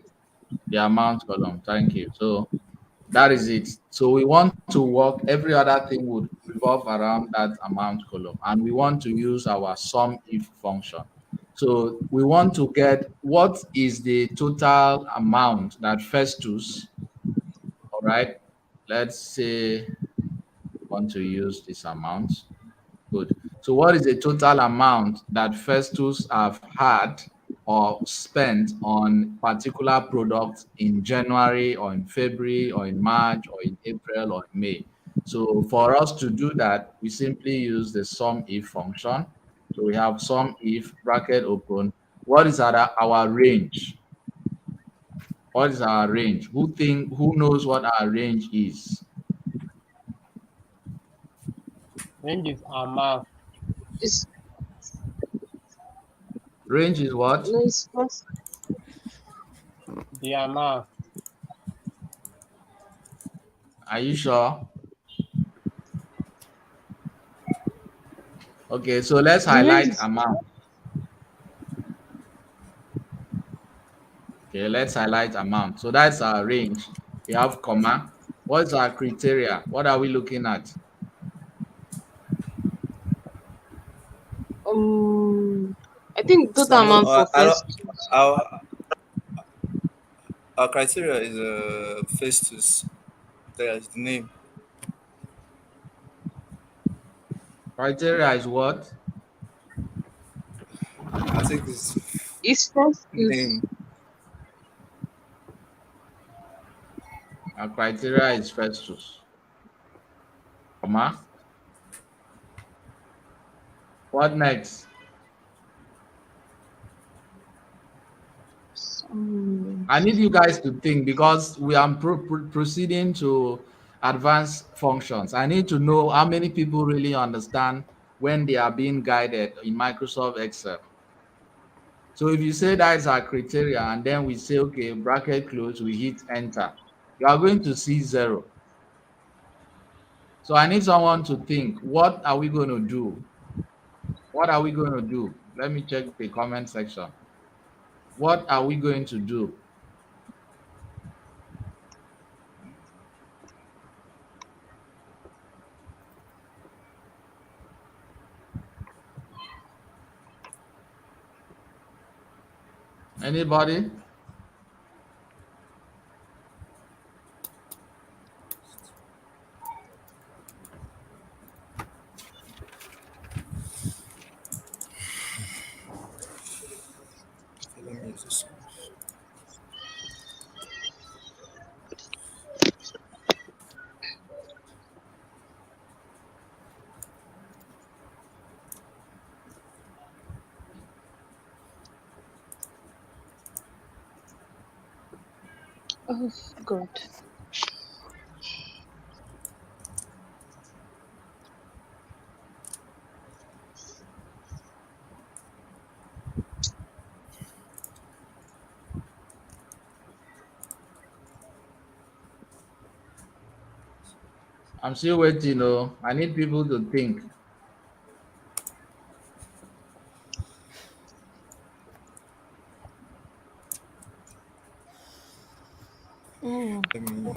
The amount column. Thank you. So that is it. So we want to work, every other thing would revolve around that amount column. And we want to use our sum if function. So we want to get what is the total amount that Festus, all right, let's say want to use this amount. Good. So what is the total amount that Festus have had or spent on particular products in January or in February or in March or in April or in May? So for us to do that, we simply use the sum if function. So we have sum if bracket open. What is our range? What is our range? Who knows what our range is? Range is amount. It's, Range is what? no, it's first. The amount. Are you sure? Okay, so let's The range highlight is amount. Okay, let's highlight amount. So that's our range. We have comma. What's our criteria? What are we looking at? I think total Salon, amount for first. our criteria is Festus. There's the name. Criteria is what? I think it's It's Festus. name. Our criteria is Festus. Comma. What next? I need you guys to think because we are proceeding to advanced functions. I need to know how many people really understand when they are being guided in Microsoft Excel. So if you say that is our criteria and then we say, okay, bracket close, we hit enter, you are going to see 0. So I need someone to think, what are we going to do? What are we going to do? Let me check the comment section. What are we going to do? Anybody? Let me use this. Oh God. I'm still waiting. I need people to think. Let me.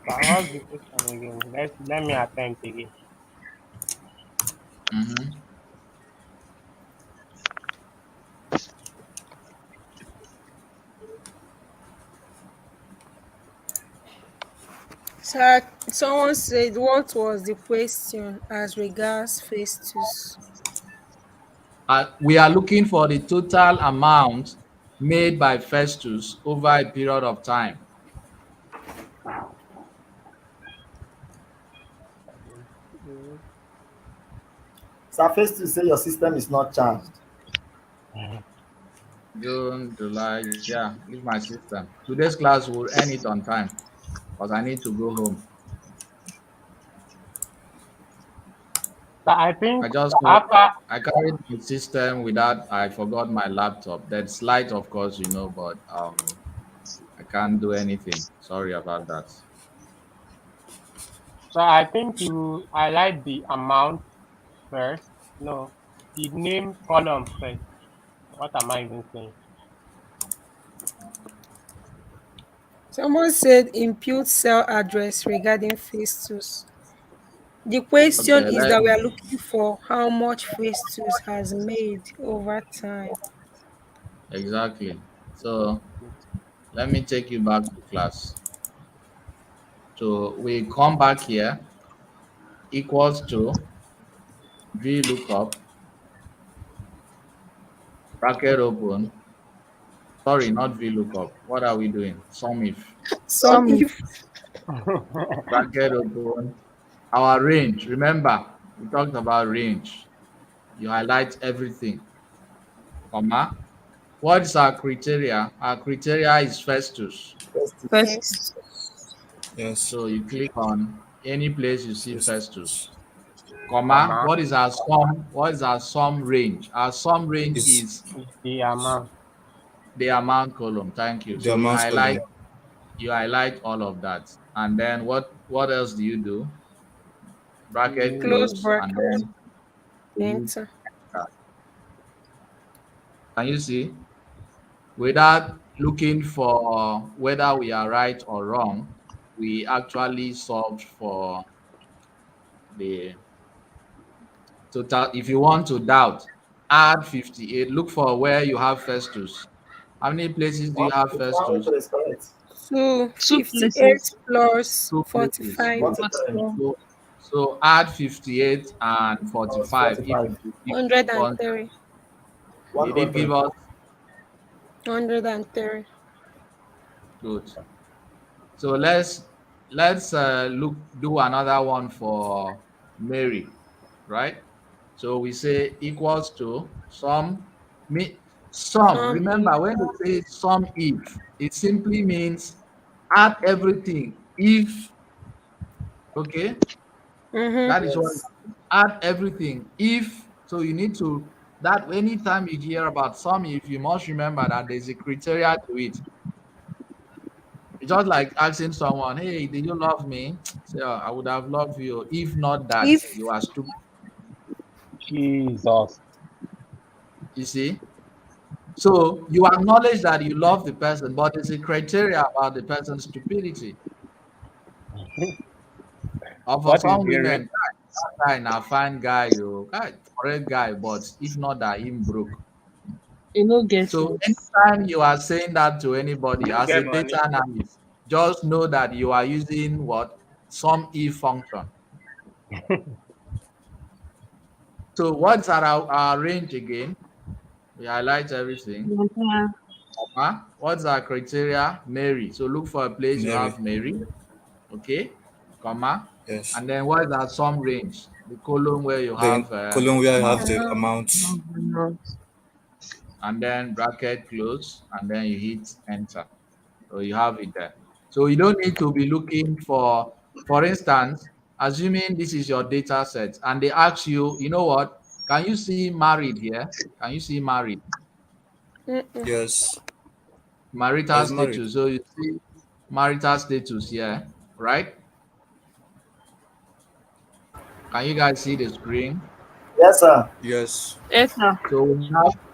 But what's the question again? Let me attempt again. Mhm. So someone said, what was the question as regards Festus? We are looking for the total amount made by Festus over a period of time. Surface to say your system is not charged. June, July, yeah, leave my system. Today's class will end it on time because I need to go home. So I think I just after I carried the system without I forgot my laptop. That's light, of course, but I can't do anything. Sorry about that. so I think you highlight the amount first. No, the name column first. What am I even saying? Someone said impute cell address regarding Festus. The question Okay, is that we are looking for how much Festus has made over time. exactly. So let me take you back to class. So we come back here equals to VLOOKUP, bracket open. Sorry, not VLOOKUP. What are we doing? Sum if. Some if Bracket open. Our range. Remember, we talked about range. You highlight everything. Comma. What is our criteria? Our criteria is Festus. Festus. Yes. So you click on any place you see Yes. Festus. Comma. Amount What is our sum? What is our sum range? Our sum range It's is is the amount. the amount column. Thank you. the So you amount highlight column. all of that. And then what else do you do? Bracket You close close and bracket, then you hit enter. enter. Can you see? Without looking for whether we are right or wrong, we actually solved for the total. If you want to doubt, add 58. Look for where you have Festus. How many places do you have Festus? Is correct. So Two 58 places. plus Two places. 45. What is correct? So, So add 58 and 45 if 45. it if 103. did it give 103. us 103. good. So let's do another one for Mary, right? So we say equals to sum. Some if. Remember when we say sum if, it simply means add everything. If okay, Mm-hmm. that is what Yes. add everything. If so, you need to that anytime you hear about sum if, you must remember that there's a criteria to it. It's just like asking someone, "Hey, did you love me?" Say, "Oh, I would have loved you. If not that, If you are stupid." Jesus. You see. So you acknowledge that you love the person, but it's a criteria about the person's stupidity. Or for What is some the women, rate? that guy na fine guy, you guy, correct guy, but if not that, him broke. You no get So sense. anytime you are saying that to anybody as a Get money. data analyst, just know that you are using what some if function. So what's our range again? We highlight everything. Yeah. What's our criteria? Mary. So look for a place you Mary. have Mary. Okay, comma, Yes. and then what is that sum range? The column where you Then have column where I have amount, the amount. amount. and then bracket close, and then you hit enter. So you have it there. So you don't need to be looking for instance, assuming this is your data set, and they ask you, you know what? Can you see married here? Can you see married? Mm-mm. Yes. I Marital was married. status. So you see marital status here, right? Can you guys see the screen? Yes, sir. Yes. Yes, sir. So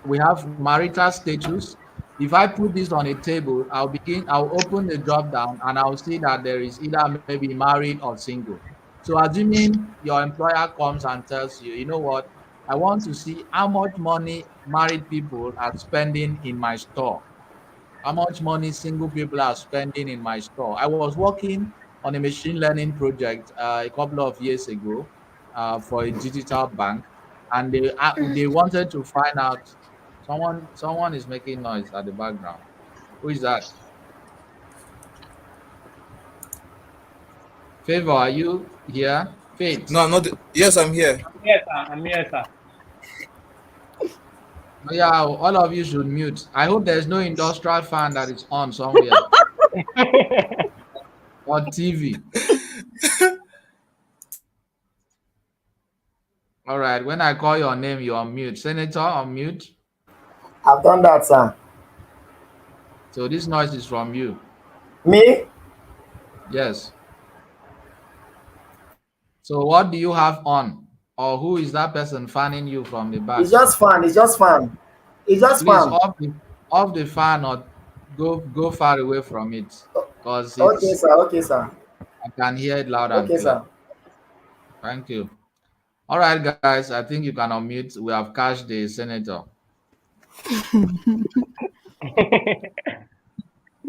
we have marital status. If I put this on a table, I'll open the drop down and I'll see that there is either maybe married or single. So assuming your employer comes and tells you, you know what, I want to see how much money married people are spending in my store, how much money single people are spending in my store. I was working on a machine learning project a couple of years ago for a digital bank, and they wanted to find out. Someone is making noise at the background. Who is that? Favor, are you here? Faith. No, I'm not. Yes, I'm here. Yes, sir. I'm here, sir. Oh, yeah, all of you should mute. I hope there's no industrial fan that is on somewhere or TV. All right. When I call your name, you unmute. Senator, unmute. I've done that, sir. So this noise is from you. Me? Yes. So what do you have on? Or who is that person fanning you from the back? It's just fun. It's just fun. It's just Please fun. off the fan or go far away from it. Because Okay, it's sir. Okay, sir. I can hear it loud and Okay, clear. sir. Thank you. All right, guys. I think you can unmute. We have cashed the senator.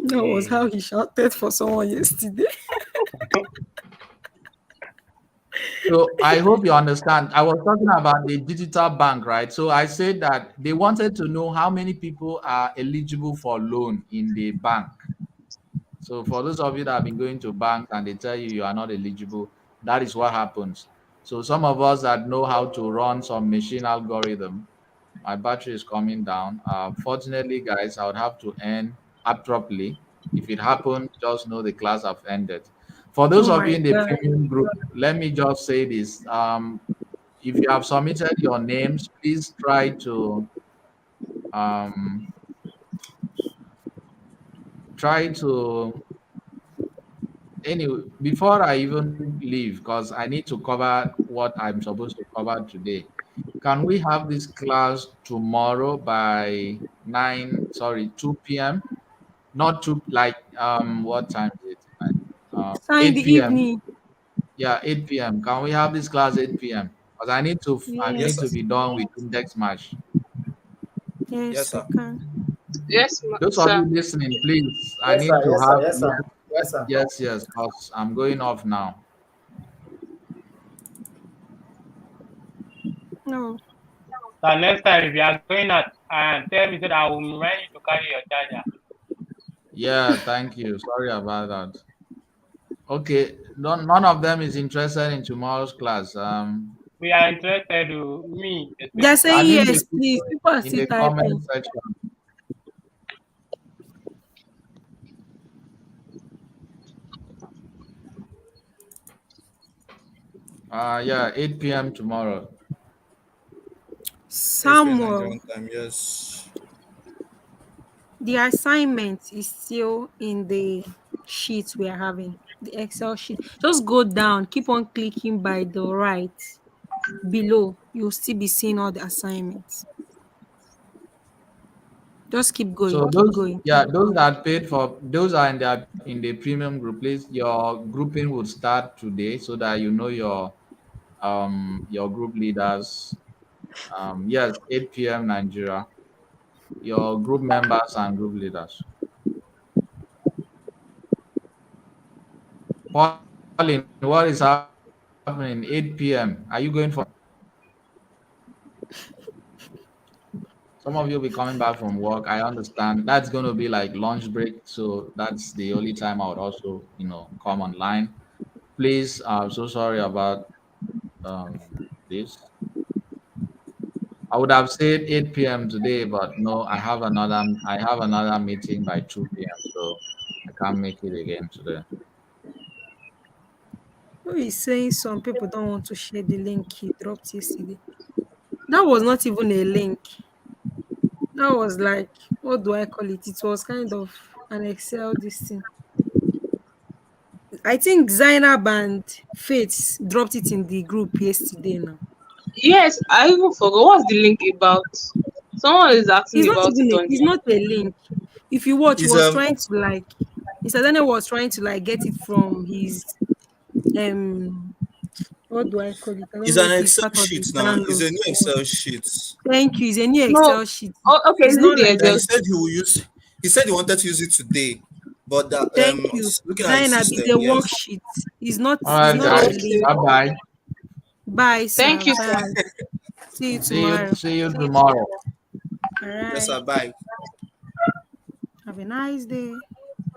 That was how he shouted for someone yesterday. So I hope you understand. I was talking about the digital bank, right? So I said that they wanted to know how many people are eligible for loan in the bank. So for those of you that have been going to banks and they tell you you are not eligible, that is what happens. So some of us that know how to run some machine algorithm, my battery is coming down. Fortunately, guys, I would have to end abruptly. If it happens, just know the class have ended. For those Oh of you my in the god. premium group, let me just say this. If you have submitted your names, please try to um, try to anyway, before I even leave, because I need to cover what I'm supposed to cover today, can we have this class tomorrow by 2 p.m.? Not two, like, what time is it? So in the 8 p.m. evening. Yeah, 8 p.m. Can we have this class 8 p.m.? Because I Yes. Yes, need to sir. be done with index match. Yes, Yes, sir. you can. Yes, Those of you sir. listening, please, I Yes, need sir. to Yes, sir. have Yes, sir. Yes, sir. yes, because I'm going off now. No. So next time if you are going out and tell me so that I will remind you to carry your charger. Yeah, thank you. Sorry about that. Okay, none of them is interested in tomorrow's class. We are interested me They're especially. saying Add in yes, please. People are in still the comment typing. section. Yeah, 8 p.m. tomorrow. 8 p.m. Samuel, Nigerian time. Yes. the assignment is still in the sheet we are having, the Excel sheet. Just go down, keep on clicking by the right below. You'll still be seeing all the assignments. Just keep going, So keep those, going. yeah, those that paid for, those are in the premium group. Please, your grouping will start today so that you know your group leaders. Yes, 8 p.m. Nigeria. Your group members and group leaders. Pauline, what is happening? 8 p.m. Are you going for? Some of you will be coming back from work. I understand that's going to be like lunch break, so that's the only time I would also, come online. Please, I'm so sorry about this. I would have said 8 p.m. today, but no, I have another meeting by 2 p.m. So I can't make it again today. Who is saying some people don't want to share the link he dropped yesterday? That was not even a link. That was like, what do I call it? It was kind of an Excel this thing. I think Zainab and Faith dropped it in the group yesterday now. Yes, I even forgot what's the link about. Someone is asking It's me not about even it a, on it's the not a link. If you watch, he It's was trying to like Mr. Daniel was trying to like get it from his um what do I call it? I don't it's know an if it's Excel part of sheet his now. It's a downloads. new Excel sheet. Thank you. It's a new no. Excel sheet. Oh, okay, It's is it not the like That he Excel? said he will use. He said he wanted to use it today, but that thank you. looking at his Zainab is system, a yes. worksheet. All It's right, not a guys. Okay. link. Bye bye. Bye, Thank sir. you, sir. Bye. See you See you. tomorrow. See you tomorrow. All Yes, right. sir. Bye. Have a nice day.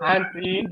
And